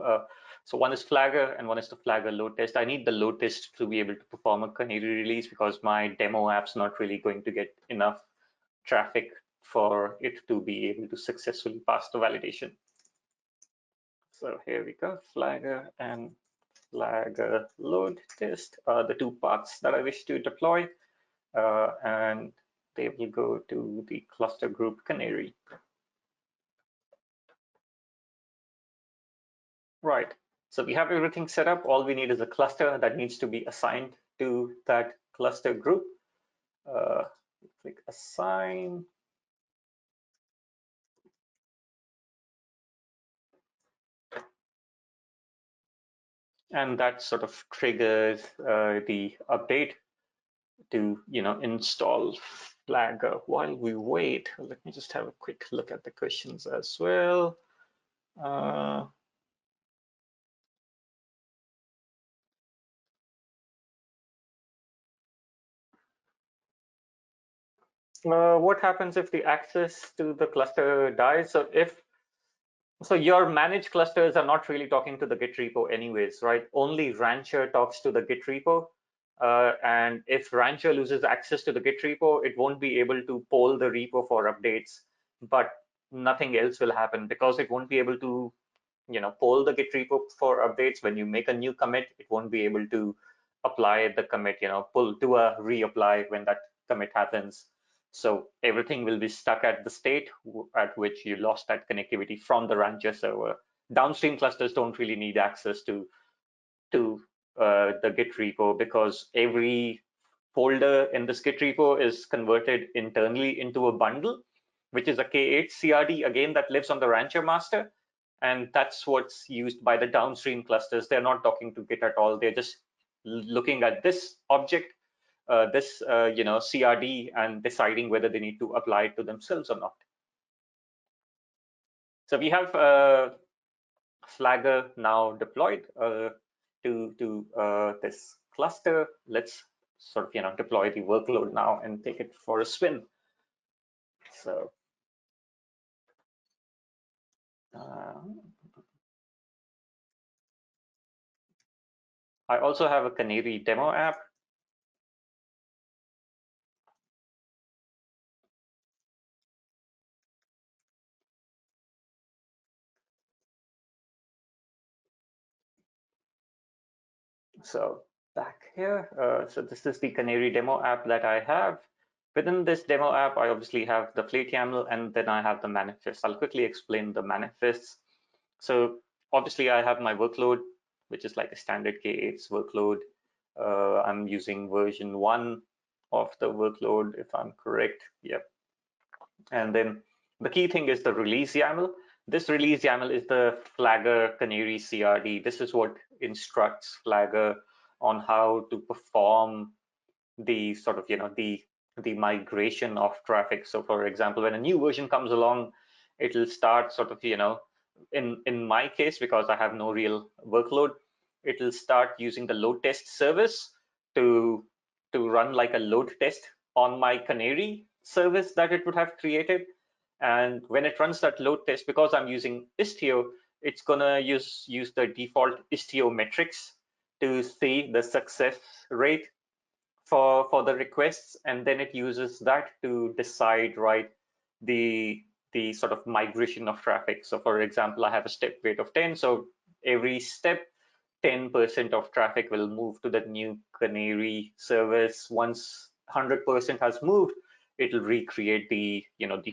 Speaker 3: So one is Flagger and one is the Flagger load test. I need the load test to be able to perform a Canary release because my demo app's not really going to get enough traffic for it to be able to successfully pass the validation. So here we go, Flagger and Flagger load test are the two paths that I wish to deploy, and they will go to the cluster group Canary. Right, so we have everything set up. All we need is a cluster that needs to be assigned to that cluster group. Click assign. And that sort of triggers the update to install Flagger. While we wait, let me just have a quick look at the questions as well. What happens if the access to the cluster dies? So your managed clusters are not really talking to the Git repo anyways, right? Only Rancher talks to the Git repo. And if Rancher loses access to the Git repo, it won't be able to poll the repo for updates, but nothing else will happen because it won't be able to, poll the Git repo for updates. When you make a new commit, it won't be able to apply the commit, do a reapply when that commit happens. So everything will be stuck at the state at which you lost that connectivity from the Rancher server. Downstream clusters don't really need access to the Git repo because every folder in this Git repo is converted internally into a bundle, which is a K8 CRD, again, that lives on the Rancher master. And that's what's used by the downstream clusters. They're not talking to Git at all. They're just looking at this object, this CRD, and deciding whether they need to apply it to themselves or not. So we have Flagger now deployed to this cluster. Let's sort of deploy the workload now and take it for a spin. So I also have a Canary demo app. So back here, so this is the Canary demo app that I have. Within this demo app, I obviously have the Plate YAML, and then I have the manifest. I'll quickly explain the manifests. So obviously I have my workload, which is like a standard K8s workload. I'm using version 1 of the workload, if I'm correct. Yep. And then the key thing is the release YAML. This release YAML is the Flagger Canary CRD. This is what instructs Flagger on how to perform the sort of the migration of traffic. So for example, when a new version comes along, it'll start sort of in my case, because I have no real workload, it'll start using the load test service to run like a load test on my Canary service that it would have created. And when it runs that load test, because I'm using Istio, it's gonna use the default Istio metrics to see the success rate for the requests, and then it uses that to decide, right, the sort of migration of traffic. So for example, I have a step weight of 10, so every step 10% of traffic will move to the new Canary service. Once 100% has moved, it'll recreate the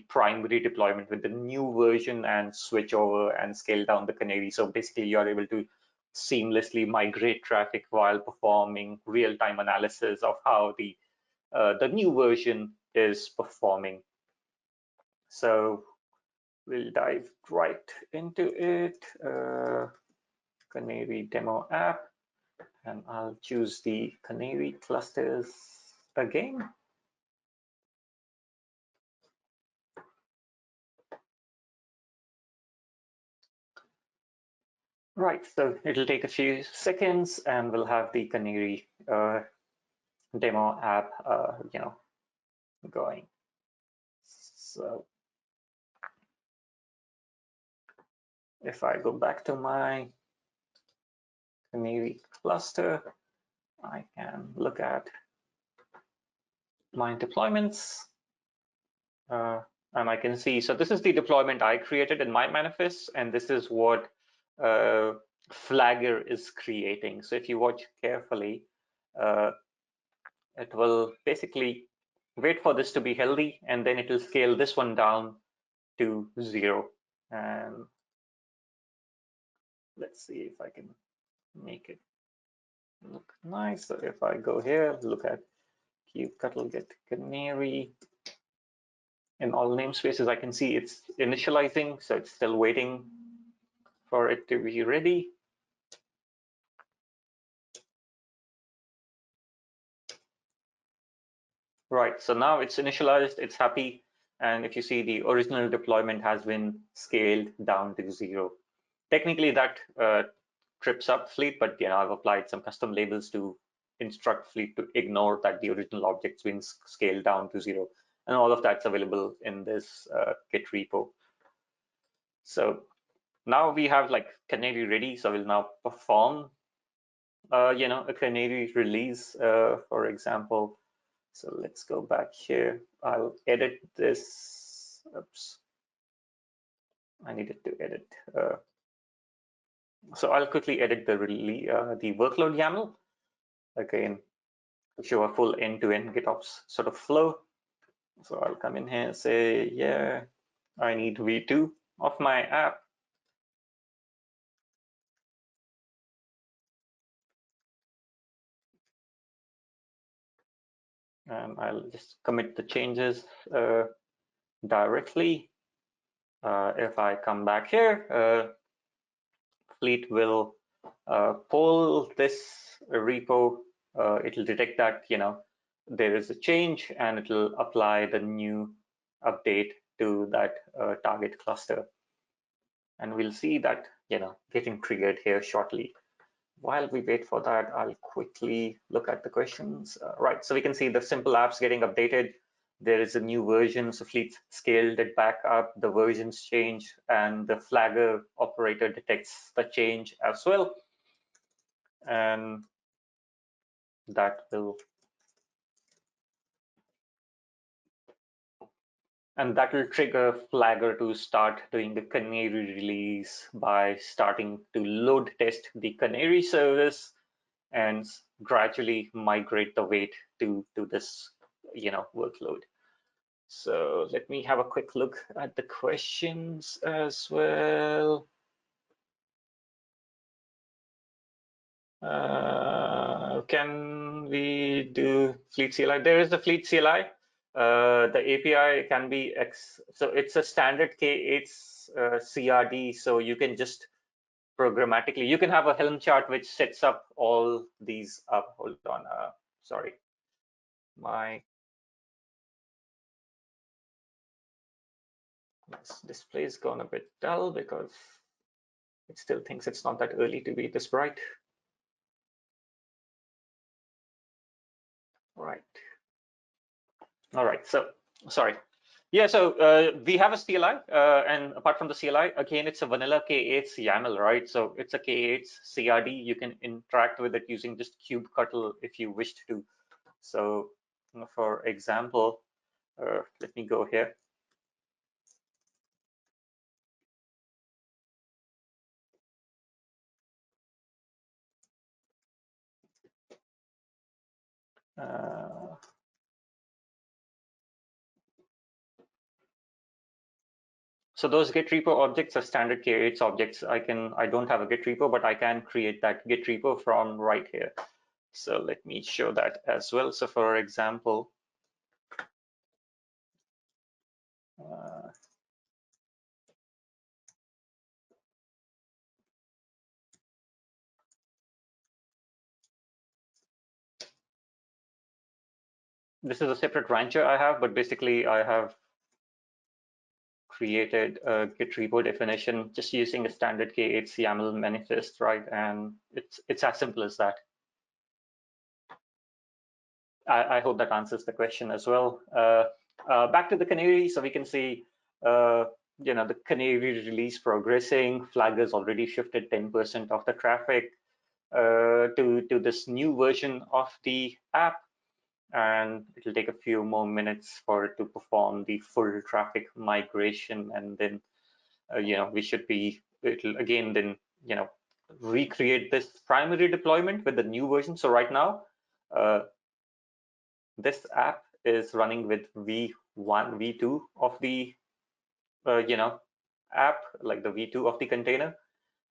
Speaker 3: primary deployment with the new version and switch over and scale down the Canary. So basically you are able to seamlessly migrate traffic while performing real-time analysis of how the new version is performing. So we'll dive right into it. Canary demo app, and I'll choose the Canary clusters again. Right, so it'll take a few seconds and we'll have the Canary demo app, going. So if I go back to my Canary cluster, I can look at my deployments, and I can see, so this is the deployment I created in my manifest, and this is what Flagger is creating. So if you watch carefully, it will basically wait for this to be healthy, and then it will scale this one down to 0. And let's see if I can make it look nice. So if I go here, look at kubectl get canary. In all namespaces, I can see it's initializing, so it's still waiting for it to be ready. Right, so now it's initialized, it's happy, and if you see, the original deployment has been scaled down to 0. Technically that trips up Fleet, but I've applied some custom labels to instruct Fleet to ignore that the original object's been scaled down to 0, and all of that's available in this Git repo. So now we have like Canary ready, so we'll now perform a Canary release, for example. So let's go back here. I'll edit this. Oops, I needed to edit. So I'll quickly edit the workload YAML again to show a full end-to-end Gitops sort of flow. So I'll come in here and say, yeah, I need V2 of my app. And I'll just commit the changes directly. If I come back here, Fleet will pull this repo. It'll detect that there is a change, and it'll apply the new update to that target cluster. And we'll see that getting triggered here shortly. While we wait for that, I'll quickly look at the questions. Right, so we can see the simple apps getting updated. There is a new version, so Fleet scaled it back up, the versions change, and the Flagger operator detects the change as well. And that will trigger Flagger to start doing the Canary release by starting to load test the Canary service and gradually migrate the weight to this workload. So let me have a quick look at the questions as well. Can we do Fleet CLI? There is the Fleet CLI. The API can be so it's a standard K8 CRD, so you can just programmatically, you can have a Helm chart which sets up all these up. Hold on, sorry, my display's gone a bit dull because it still thinks it's not that early to be this bright. Right. All right, so sorry. Yeah, so we have a CLI, and apart from the CLI, again, it's a vanilla K8s YAML, right? So it's a K8s CRD. You can interact with it using just kubectl if you wished to. So for example, let me go here. So those Git repo objects are standard K8s objects. I don't have a Git repo, but I can create that Git repo from right here. So let me show that as well. So for example, this is a separate rancher I have, but basically I have created a Git repo definition just using a standard K8s YAML manifest, right? And it's as simple as that. I hope that answers the question as well. Back to the canary, so we can see the canary release progressing. Flaggers already shifted 10% of the traffic to this new version of the app, and it'll take a few more minutes for it to perform the full traffic migration, and then we should be, it'll again then recreate this primary deployment with the new version. So right now this app is running with v1 v2 of the app, like the v2 of the container.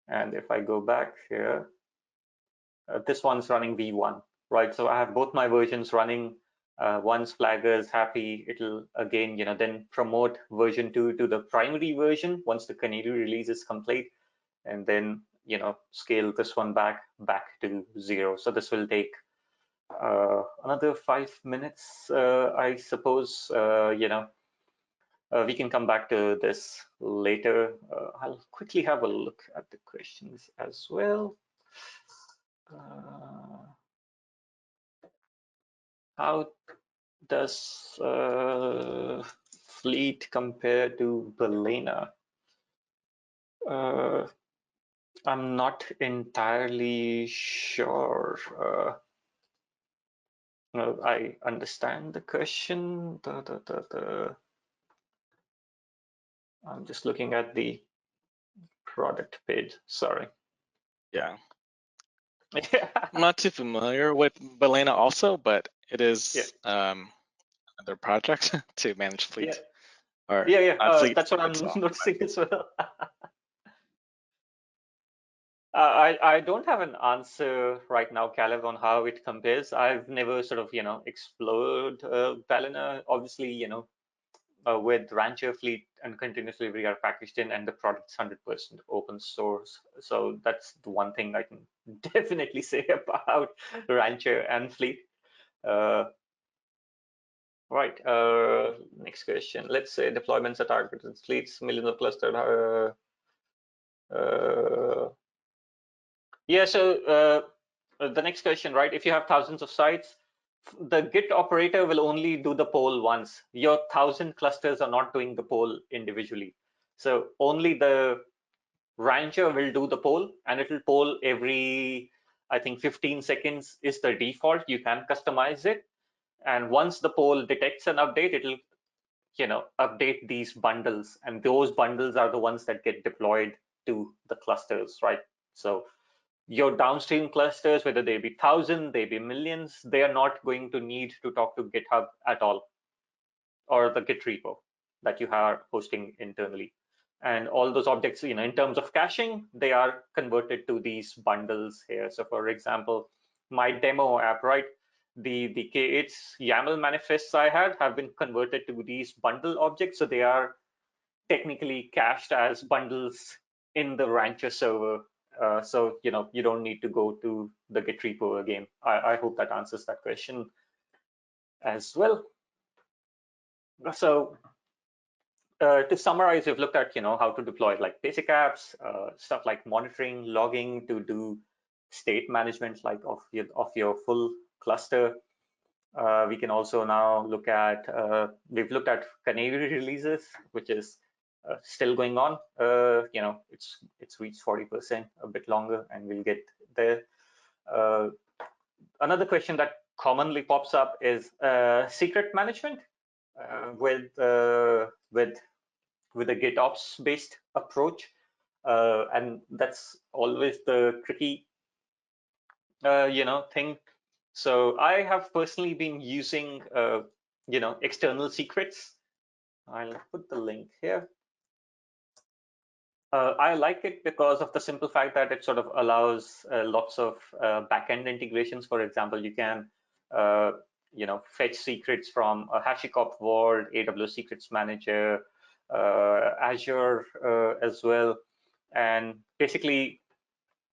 Speaker 3: And if I go back here, this one's running v1, right? So I have both my versions running. Once Flagger is happy, it'll again then promote version 2 to the primary version once the canary release is complete, and then scale this one back to 0. So this will take another 5 minutes, I suppose. We can come back to this later. I'll quickly have a look at the questions as well. How does Fleet compare to Balena? I'm not entirely sure. I understand the question. I'm just looking at the product page. Sorry.
Speaker 2: Yeah.
Speaker 3: Yeah.
Speaker 2: I'm not too familiar with Balena also, but it is another project to manage fleet. Fleet
Speaker 3: That's what I'm
Speaker 2: itself.
Speaker 3: noticing as well. I don't have an answer right now, Caleb, on how it compares. I've never sort of explored Balena. Obviously, with Rancher Fleet and Continuous Delivery are packaged in, and the product's 100% open source. So that's the one thing I can definitely say about Rancher and Fleet. Right. Next question. Let's say deployments are targeted fleets, millions of clustered. Yeah. So the next question, right? If you have thousands of sites, the Git operator will only do the poll once. Your 1,000 clusters are not doing the poll individually. So only the rancher will do the poll, and it will poll every, I think 15 seconds is the default. You can customize it. And once the poll detects an update, it'll update these bundles, and those bundles are the ones that get deployed to the clusters, right? So your downstream clusters, whether they be 1,000, they be millions, they are not going to need to talk to GitHub at all, or the Git repo that you are hosting internally. And all those objects, in terms of caching, they are converted to these bundles here. So for example, my demo app, right? The K8s YAML manifests I had have been converted to these bundle objects. So they are technically cached as bundles in the Rancher server. So you don't need to go to the Git repo again. I hope that answers that question as well. So to summarize, we've looked at how to deploy like basic apps, stuff like monitoring, logging, to do state management like of your full cluster. We can also now look at, we've looked at canary releases, which is still going on. It's reached 40%, a bit longer, and we'll get there. Another question that commonly pops up is secret management with a Gitops based approach, and that's always the tricky thing. So I have personally been using external secrets. I'll put the link here. I like it because of the simple fact that it sort of allows lots of backend integrations. For example, you can fetch secrets from a HashiCorp Vault, AWS Secrets Manager, Azure as well, and basically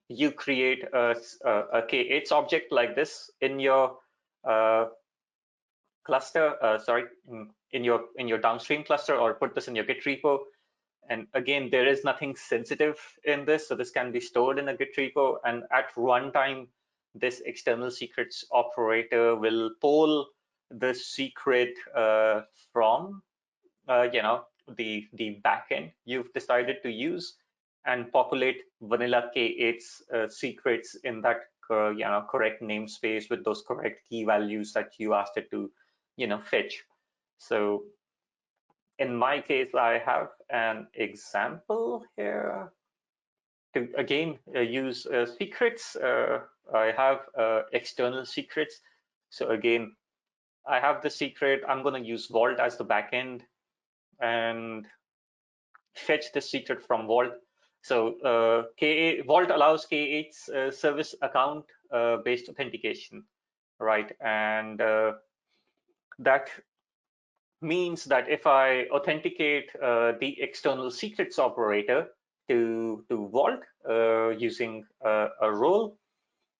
Speaker 3: you create a K8s object like this in your cluster, in your downstream cluster, or put this in your Git repo. And again, there is nothing sensitive in this, so this can be stored in a Git repo. And at runtime, this external secrets operator will pull the secret from the backend you've decided to use and populate vanilla K8s secrets in that correct namespace with those correct key values that you asked it to fetch. So in my case, I have an example here to again use secrets. I have external secrets. So again, I have the secret. I'm going to use Vault as the backend and fetch the secret from Vault. So Vault allows K8's service account based authentication, right? And that means that if I authenticate the external secrets operator to Vault using a role,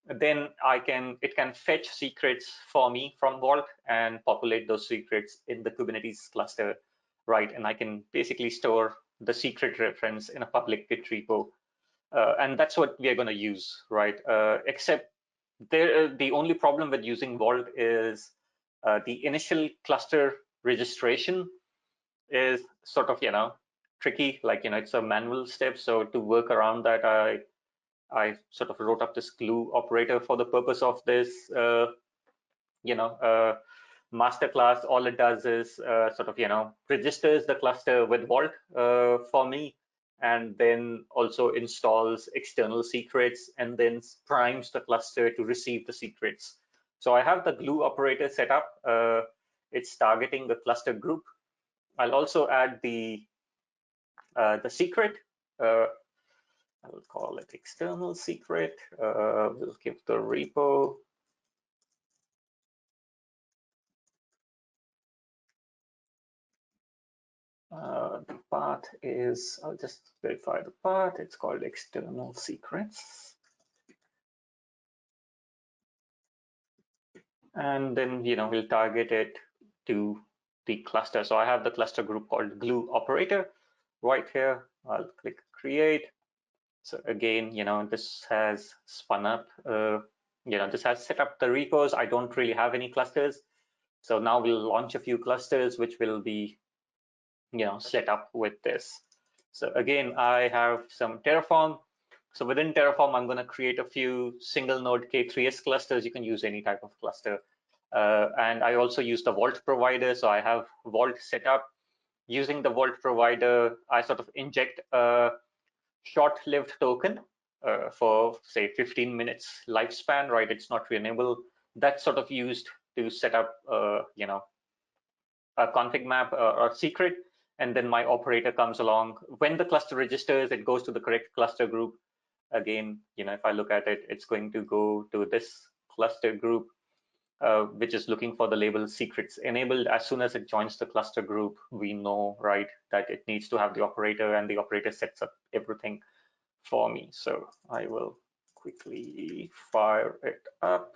Speaker 3: then it can fetch secrets for me from Vault and populate those secrets in the Kubernetes cluster, right? And I can basically store the secret reference in a public Git repo, and that's what we are going to use, right? Except the only problem with using Vault is the initial cluster registration is sort of tricky, like it's a manual step. So to work around that, I sort of wrote up this glue operator for the purpose of this masterclass. All it does is sort of registers the cluster with Vault for me, and then also installs external secrets and then primes the cluster to receive the secrets. So I have the glue operator set up. It's targeting the cluster group. I'll also add the secret. I will call it external secret. We'll give the repo. The path is, I'll just verify the path. It's called external secrets. And then, we'll target it to the cluster. So I have the cluster group called glue operator right here. I'll click create. So again, this has spun up, this has set up the repos. I don't really have any clusters. So now we'll launch a few clusters, which will be, set up with this. So again, I have some Terraform. So within Terraform, I'm going to create a few single node K3s clusters. You can use any type of cluster. And I also use the Vault provider. So I have Vault set up. Using the Vault provider, I sort of inject a short-lived token for say 15 minutes lifespan, right? It's not renewable. That's sort of used to set up, a config map or secret. And then my operator comes along. When the cluster registers, it goes to the correct cluster group. Again, if I look at it, it's going to go to this cluster group, which is looking for the label secrets enabled. As soon as it joins the cluster group, we know, right, that it needs to have the operator, and the operator sets up everything for me. So I will quickly fire it up.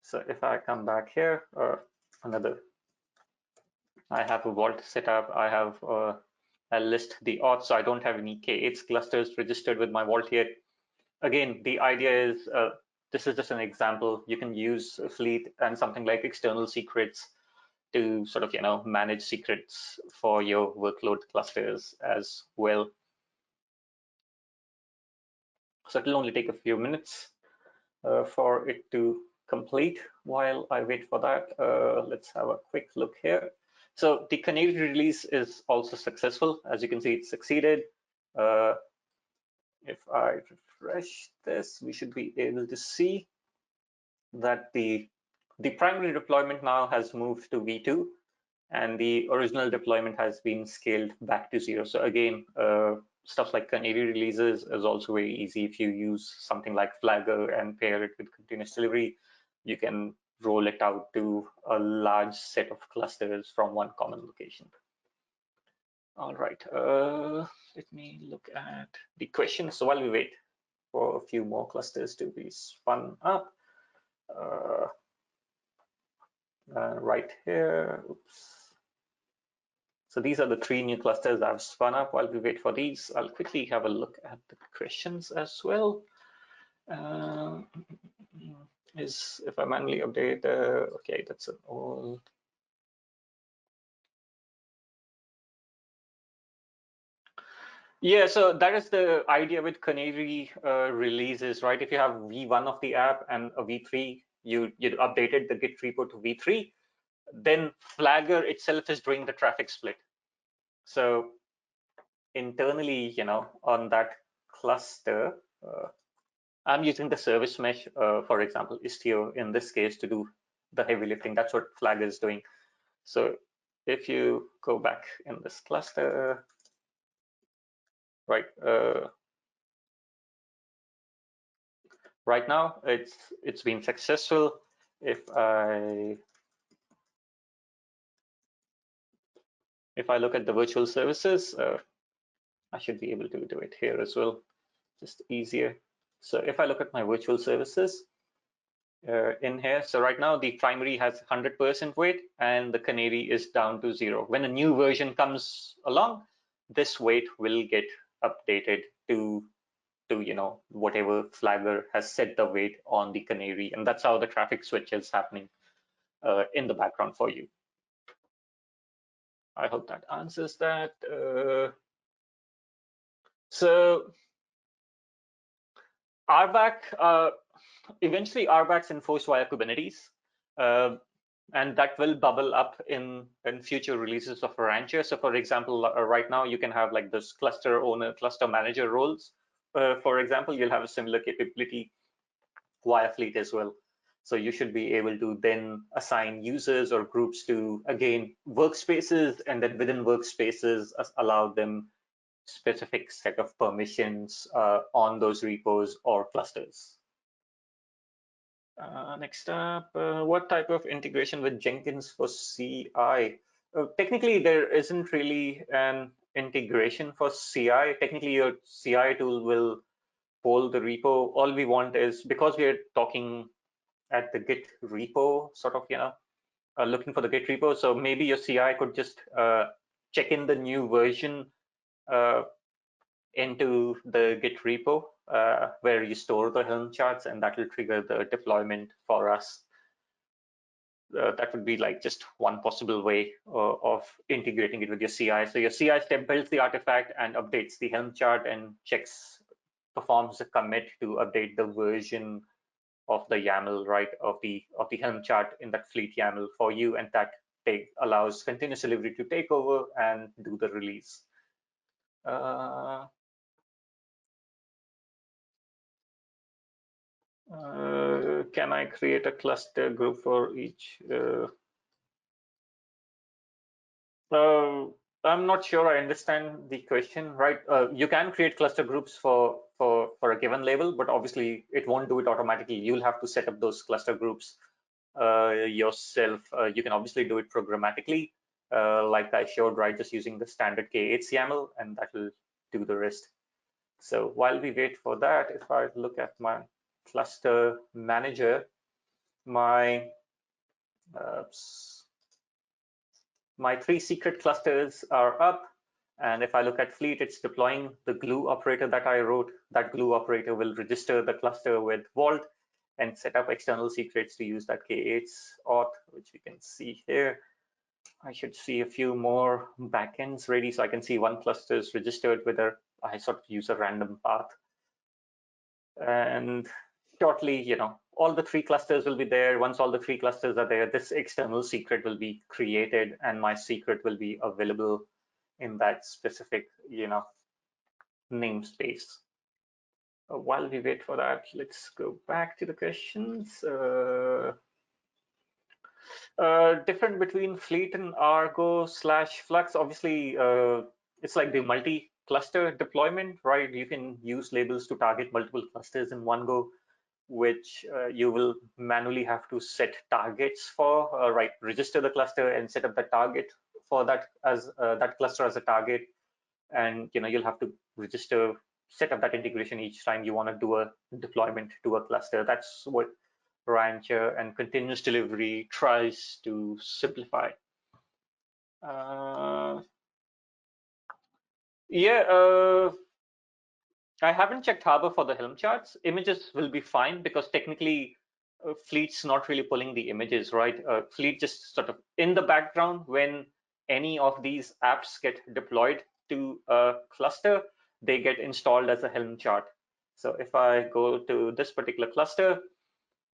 Speaker 3: So if I come back here, I have a Vault set up. I have I'll list the auth, so I don't have any K8s clusters registered with my vault yet. Again, the idea is, this is just an example. You can use Fleet and something like external secrets to sort of, manage secrets for your workload clusters as well. So it'll only take a few minutes for it to complete. While I wait for that, let's have a quick look here. So the canary release is also successful. As you can see, it succeeded. If I refresh this, we should be able to see that the primary deployment now has moved to V2, and the original deployment has been scaled back to 0. So again, stuff like canary releases is also very easy. If you use something like Flagger and pair it with continuous delivery, you can roll it out to a large set of clusters from one common location. All right, let me look at the questions. So while we wait for a few more clusters to be spun up, right here, oops. So these are the 3 new clusters I've spun up. While we wait for these, I'll quickly have a look at the questions as well. If I manually update, okay, that's an old. Yeah, so that is the idea with canary releases, right? If you have V1 of the app and a V3, you updated the Git repo to V3, then Flagger itself is doing the traffic split. So internally, on that cluster, I'm using the service mesh, for example, Istio in this case to do the heavy lifting. That's what Flagger is doing. So if you go back in this cluster, right, right now it's been successful. If I look at the virtual services, I should be able to do it here as well, just easier. So if I look at my virtual services in here, so right now the primary has 100% weight and the canary is down to 0. When a new version comes along, this weight will get updated to whatever Flagger has set the weight on the canary, and that's how the traffic switch is happening in the background for you. I hope that answers that. So RBAC, eventually RBAC's enforced via Kubernetes, and that will bubble up in future releases of Rancher. So for example, right now you can have like this cluster owner, cluster manager roles. For example, you'll have a similar capability via Fleet as well. So you should be able to then assign users or groups to, again, workspaces, and then within workspaces, allow them specific set of permissions on those repos or clusters. Next up, what type of integration with Jenkins for CI? Technically, there isn't really an integration for CI. Technically, your CI tool will poll the repo. All we want is, because we are talking at the Git repo, sort of, looking for the Git repo. So maybe your CI could just check in the new version into the Git repo where you store the Helm charts, and that will trigger the deployment for us. That would be like just one possible way of integrating it with your CI. So your CI step builds the artifact and updates the Helm chart and performs a commit to update the version of the YAML, right, of the Helm chart in that Fleet YAML for you, and that allows continuous delivery to take over and do the release. Can I create a cluster group for each? I'm not sure I understand the question, right? You can create cluster groups for a given label, but obviously it won't do it automatically. You'll have to set up those cluster groups yourself. You can obviously do it programmatically, like I showed, right? Just using the standard K8 YAML, and that will do the rest. So while we wait for that, if I look at my cluster manager, my 3 secret clusters are up, And if I look at fleet, it's deploying the glue operator that I wrote. That glue operator will register the cluster with Vault and set up external secrets to use that K8s auth, which we can see here. I should see a few more backends ready, so I can see one cluster is registered with I sort of use a random path. And shortly, all the 3 clusters will be there. Once all the 3 clusters are there, this external secret will be created and my secret will be available in that specific, namespace. While we wait for that, let's go back to the questions. Different between Fleet and Argo / Flux. Obviously, it's like the multi-cluster deployment, right? You can use labels to target multiple clusters in one go, which you will manually have to set targets for, right? Register the cluster and set up the target for that as that cluster as a target. And you'll have to set up that integration each time you want to do a deployment to a cluster. That's what Rancher and continuous delivery tries to simplify. I haven't checked Harbor for the Helm charts. Images will be fine because technically Fleet's not really pulling the images, right? Fleet just sort of in the background, when any of these apps get deployed to a cluster, they get installed as a Helm chart. So if I go to this particular cluster,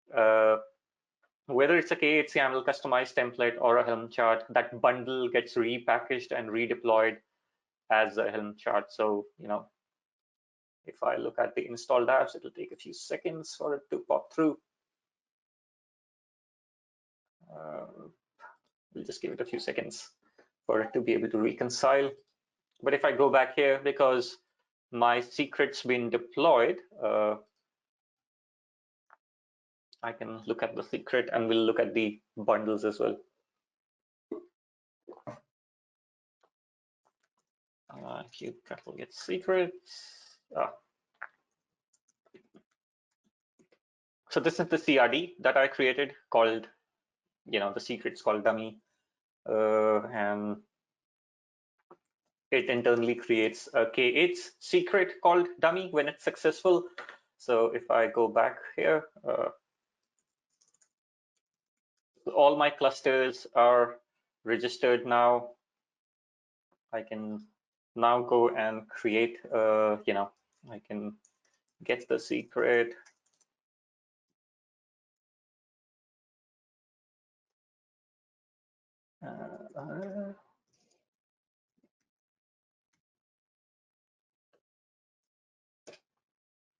Speaker 3: whether it's a K8 YAML customized template or a Helm chart, that bundle gets repackaged and redeployed as a Helm chart. So, if I look at the installed apps, it'll take a few seconds for it to pop through. We'll just give it a few seconds for it to be able to reconcile. But if I go back here, because my secret's been deployed, I can look at the secret and we'll look at the bundles as well. Kubectl get secrets. So this is the CRD that I created called, the secret's called dummy. And it internally creates a K8 secret called dummy when it's successful. So if I go back here, all my clusters are registered now. I can now go and create, I can get the secret.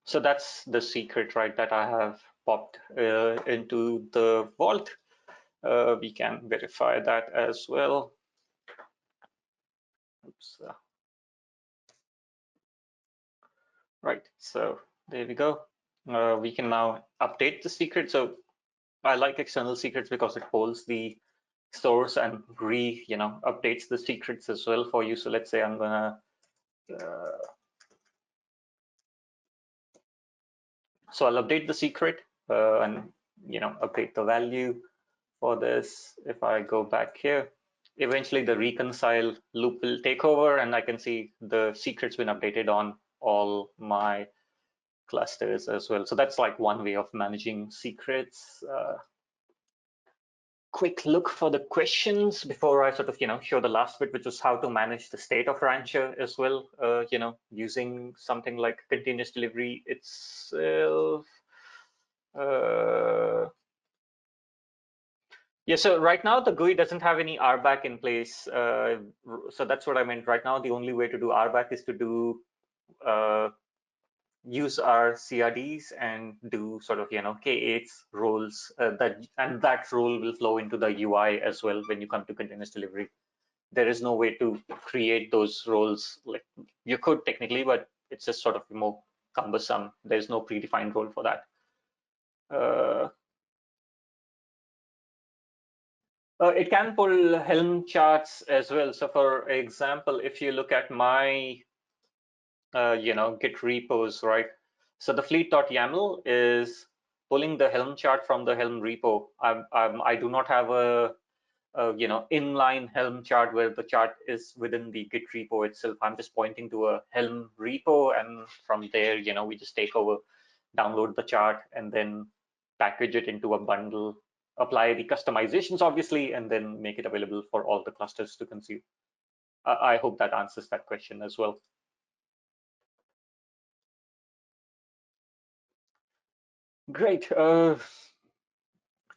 Speaker 3: So that's the secret, right, that I have popped into the vault. We can verify that as well. Oops. Right, so there we go. We can now update the secret. So I like external secrets because it holds the source and updates the secrets as well for you. So let's say I'm gonna so I'll update the secret and update the value for this. If I go back here, eventually the reconcile loop will take over and I can see the secret's been updated on all my clusters as well. So that's like one way of managing secrets. Quick look for the questions before I sort of show the last bit, which is how to manage the state of Rancher as well, using something like continuous delivery itself. Yeah, so right now the GUI doesn't have any RBAC in place. So that's what I meant. Right now, the only way to do RBAC is to do use our CRDs and do sort of K8 roles and that role will flow into the UI as well when you come to continuous delivery. There is no way to create those roles. Like you could technically, but it's just sort of more cumbersome. There's no predefined role for that. It can pull Helm charts as well. So for example, if you look at my Git repos, right? So the fleet.yaml is pulling the Helm chart from the Helm repo. I do not have a inline Helm chart where the chart is within the Git repo itself. I'm just pointing to a Helm repo, and from there, we just take over, download the chart, and then package it into a bundle, apply the customizations, obviously, and then make it available for all the clusters to consume. I hope that answers that question as well. Great. To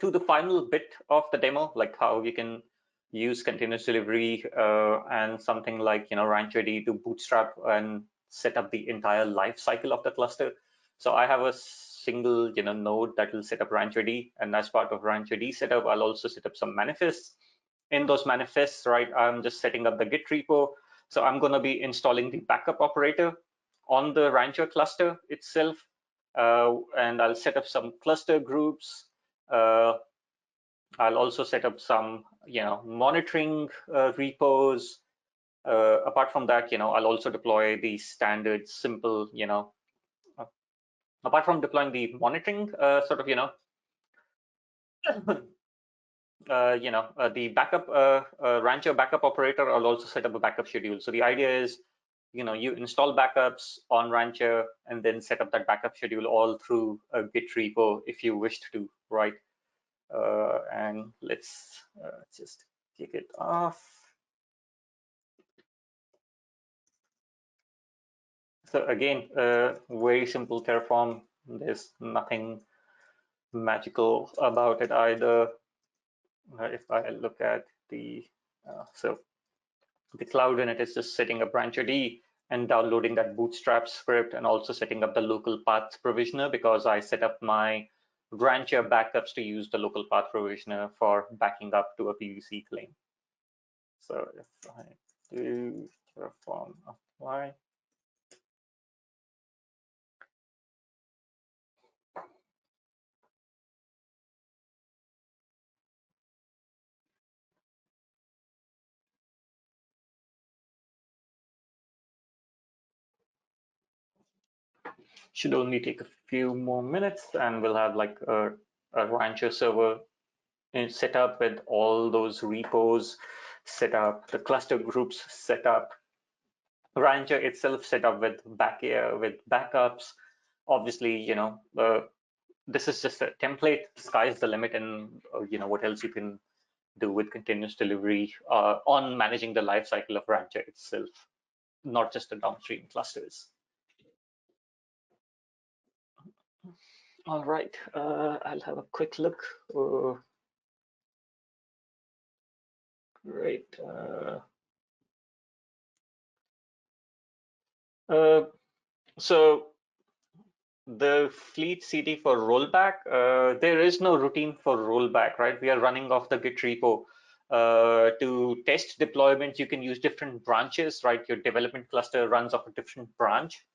Speaker 3: the final bit of the demo, like how you can use continuous delivery and something like RancherD to bootstrap and set up the entire life cycle of the cluster. So I have a single node that will set up RancherD, and as part of RancherD setup, I'll also set up some manifests. In those manifests, right, I'm just setting up the Git repo. So I'm going to be installing the backup operator on the Rancher cluster itself, and I'll set up some cluster groups. I'll also set up some, monitoring repos. Apart from that, I'll also deploy the standard simple, apart from deploying the monitoring the backup Rancher backup operator, I'll also set up a backup schedule. So the idea is, you install backups on Rancher and then set up that backup schedule all through a Git repo if you wished to, right? And let's just kick it off. So again, very simple Terraform. There's nothing magical about it either. If I look at the, so the cloud in it is just setting up RancherD and downloading that bootstrap script, and also setting up the local path provisioner, because I set up my Rancher backups to use the local path provisioner for backing up to a PVC claim. So if I do Terraform apply, should only take a few more minutes, and we'll have like a Rancher server set up with all those repos set up, the cluster groups set up, Rancher itself set up with backups. Obviously, this is just a template. Sky's the limit, and what else you can do with continuous delivery on managing the life cycle of Rancher itself, not just the downstream clusters. All right, I'll have a quick look. Great. So the fleet CD for rollback, there is no routine for rollback, right? We are running off the Git repo. To test deployment, you can use different branches, right? Your development cluster runs off a different branch.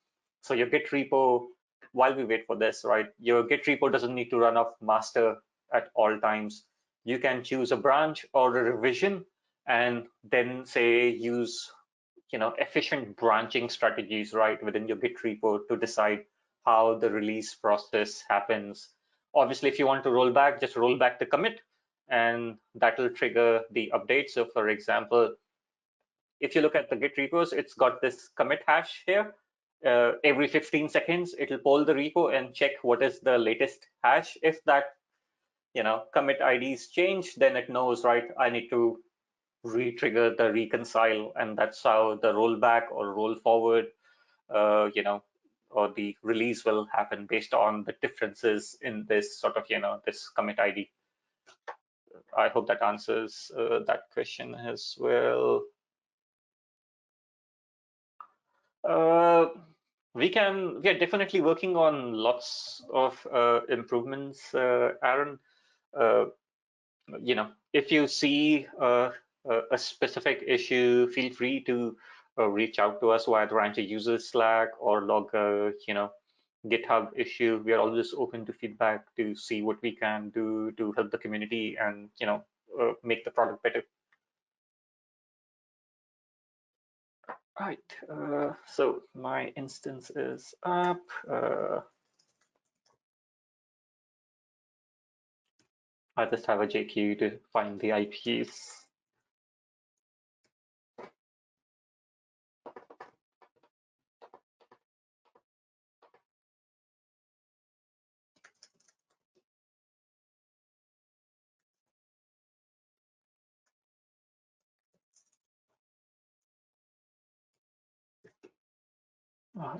Speaker 3: So your Git repo, while we wait for this, right? Your Git repo doesn't need to run off master at all times. You can choose a branch or a revision, and then say use efficient branching strategies, right, within your Git repo to decide how the release process happens. Obviously, if you want to roll back, just roll back the commit, and that will trigger the update. So for example, if you look at the Git repos, it's got this commit hash here. Every 15 seconds, it'll poll the repo and check what is the latest hash. If that commit IDs change, then it knows, right, I need to re-trigger the reconcile, and that's how the rollback or roll forward, or the release will happen based on the differences in this sort of, this commit ID. I hope that answers that question as well. We are definitely working on lots of improvements, Aaron. If you see a specific issue, feel free to reach out to us via the Rancher user Slack or log a GitHub issue. We are always open to feedback to see what we can do to help the community and make the product better. Right. So my instance is up. I just have a JQ to find the IPs.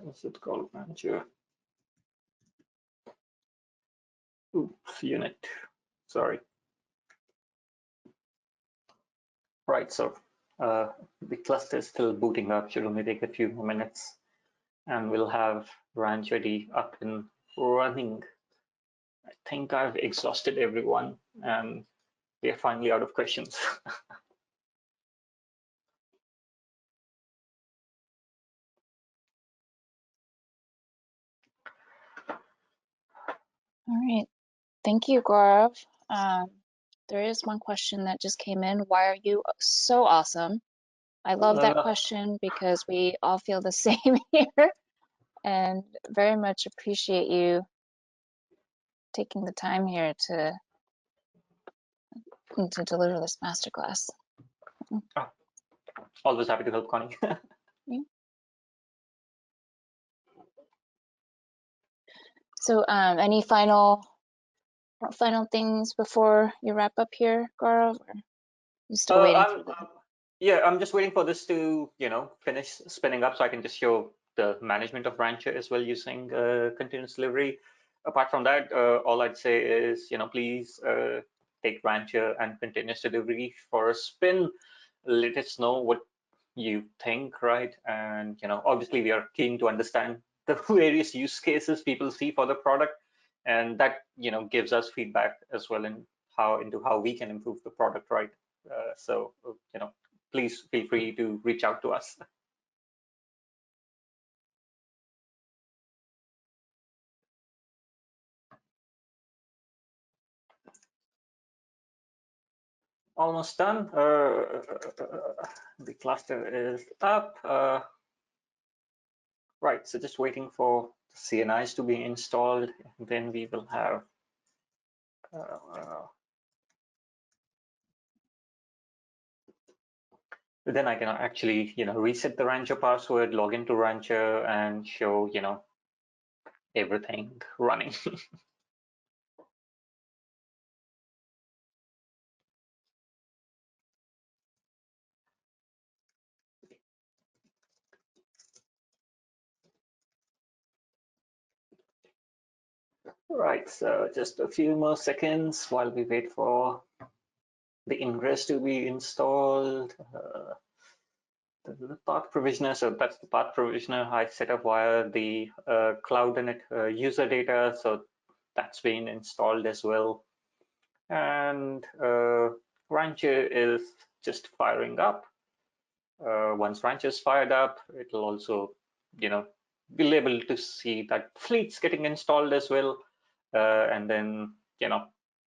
Speaker 3: Is it called Rancher? Oops, unit. Sorry. Right, so the cluster is still booting up. Should only take a few more minutes, and we'll have Rancher D up and running. I think I've exhausted everyone, and we are finally out of questions.
Speaker 1: All right. Thank you, Gaurav. There is one question that just came in. Why are you so awesome? I love that question because we all feel the same here, and very much appreciate you taking the time here to deliver this masterclass.
Speaker 3: Oh, always happy to help, Connie.
Speaker 1: Yeah. So, any final things before you wrap up here, Gaurav? Or you still waiting for the...
Speaker 3: Yeah, I'm just waiting for this to, finish spinning up so I can just show the management of Rancher as well using continuous delivery. Apart from that, all I'd say is, please take Rancher and continuous delivery for a spin. Let us know what you think, right? And, obviously we are keen to understand the various use cases people see for the product. And that, gives us feedback as well into how we can improve the product, right? So, please feel free to reach out to us. Almost done. The cluster is up. Right, so just waiting for the CNIs to be installed, and then we will have then I can actually, reset the Rancher password, log into Rancher, and show, everything running. Right, so just a few more seconds while we wait for the ingress to be installed. The path provisioner, so that's the path provisioner I set up via the Cloud.NET user data, so that's been installed as well. And Rancher is just firing up. Once Rancher is fired up, it'll also, be able to see that Fleet's getting installed as well. And then,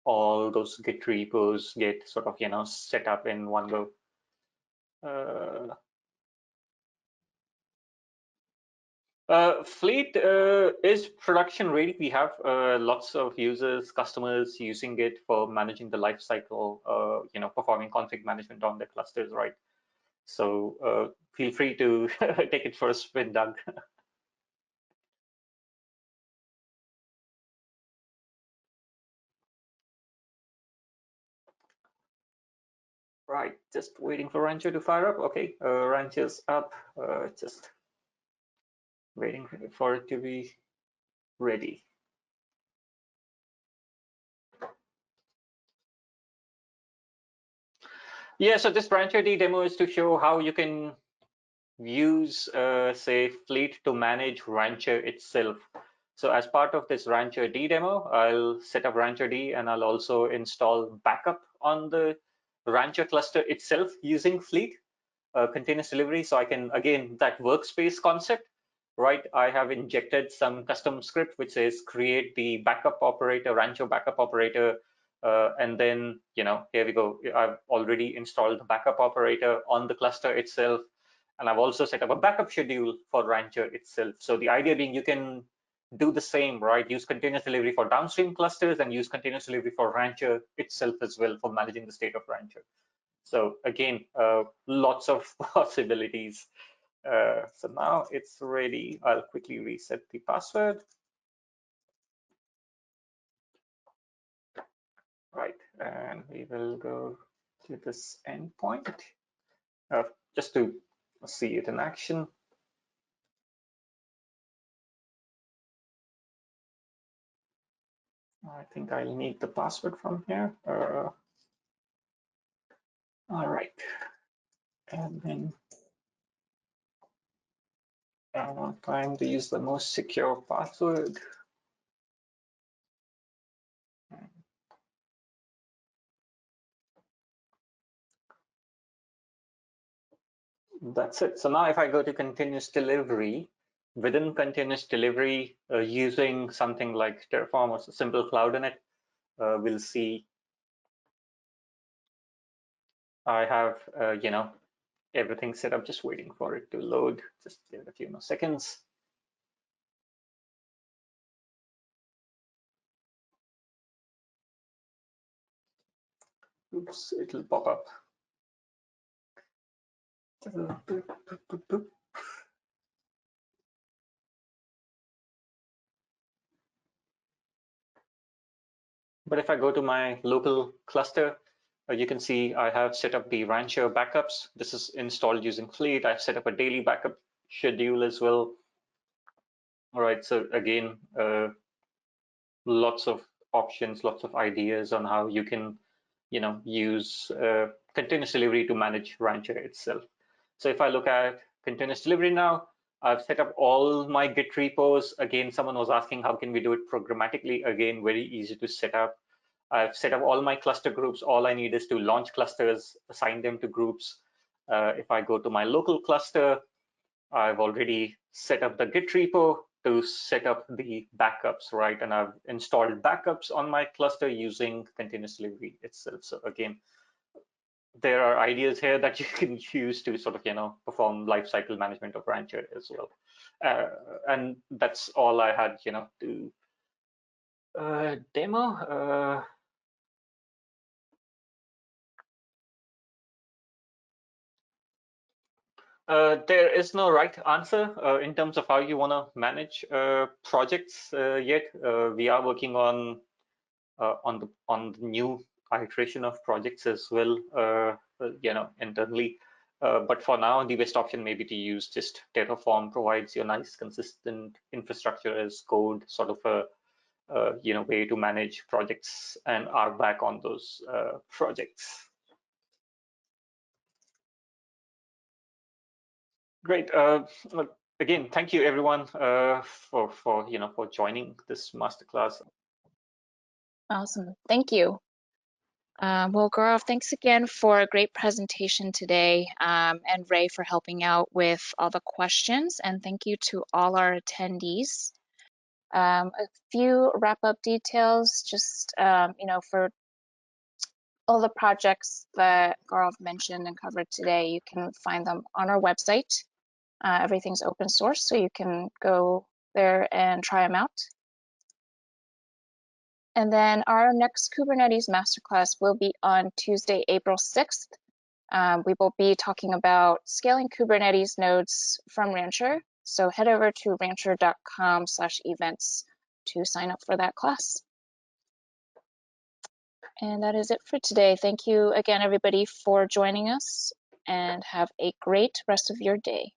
Speaker 3: all those Git repos get sort of, set up in one go. Fleet is production ready. We have lots of users, customers using it for managing the life cycle, performing config management on their clusters, right? So feel free to take it for a spin, Doug. Right, just waiting for Rancher to fire up. Okay, Rancher's up. Just waiting for it to be ready. Yeah, so this Rancher D demo is to show how you can use, say, Fleet to manage Rancher itself. So as part of this Rancher D demo, I'll set up Rancher D and I'll also install backup on the Rancher cluster itself using Fleet continuous delivery. So I can, again, that workspace concept, right? I have injected some custom script which says create the backup operator, Rancher backup operator. And then, here we go. I've already installed the backup operator on the cluster itself. And I've also set up a backup schedule for Rancher itself. So the idea being you can do the same, right? Use continuous delivery for downstream clusters and use continuous delivery for Rancher itself as well for managing the state of Rancher. So again, lots of possibilities. So now it's ready. I'll quickly reset the password. Right, and we will go to this endpoint just to see it in action. I think I'll need the password from here. All right, and then I want time to use the most secure password. That's it. So now if I go to continuous delivery, within continuous delivery, using something like Terraform or simple cloud in it, we'll see I have, everything set up, just waiting for it to load. Just give it a few more seconds. Oops, it'll pop up. But if I go to my local cluster, you can see I have set up the Rancher backups. This is installed using Fleet. I've set up a daily backup schedule as well. All right, so again, lots of options, lots of ideas on how you can, use continuous delivery to manage Rancher itself. So if I look at continuous delivery now, I've set up all my Git repos. Again, someone was asking how can we do it programmatically? Again, very easy to set up. I've set up all my cluster groups. All I need is to launch clusters, assign them to groups. If I go to my local cluster, I've already set up the Git repo to set up the backups, right? And I've installed backups on my cluster using continuous delivery itself. So again, there are ideas here that you can use to sort of, perform lifecycle management of Rancher as well. And that's all I had, to demo. There is no right answer in terms of how you want to manage projects yet. We are working on the new iteration of projects as well, internally. But for now, the best option may be to use just Terraform. Provides you a nice, consistent infrastructure as code, sort of a way to manage projects and are back on those projects. Great. Again, thank you everyone for joining this masterclass.
Speaker 1: Awesome. Thank you. Well, Gaurav, thanks again for a great presentation today, and Ray for helping out with all the questions. And thank you to all our attendees. A few wrap-up details, just for all the projects that Gaurav mentioned and covered today, you can find them on our website. Everything's open source, so you can go there and try them out. And then our next Kubernetes masterclass will be on Tuesday, April 6th. We will be talking about scaling Kubernetes nodes from Rancher. So head over to rancher.com/events to sign up for that class. And that is it for today. Thank you again, everybody, for joining us, and have a great rest of your day.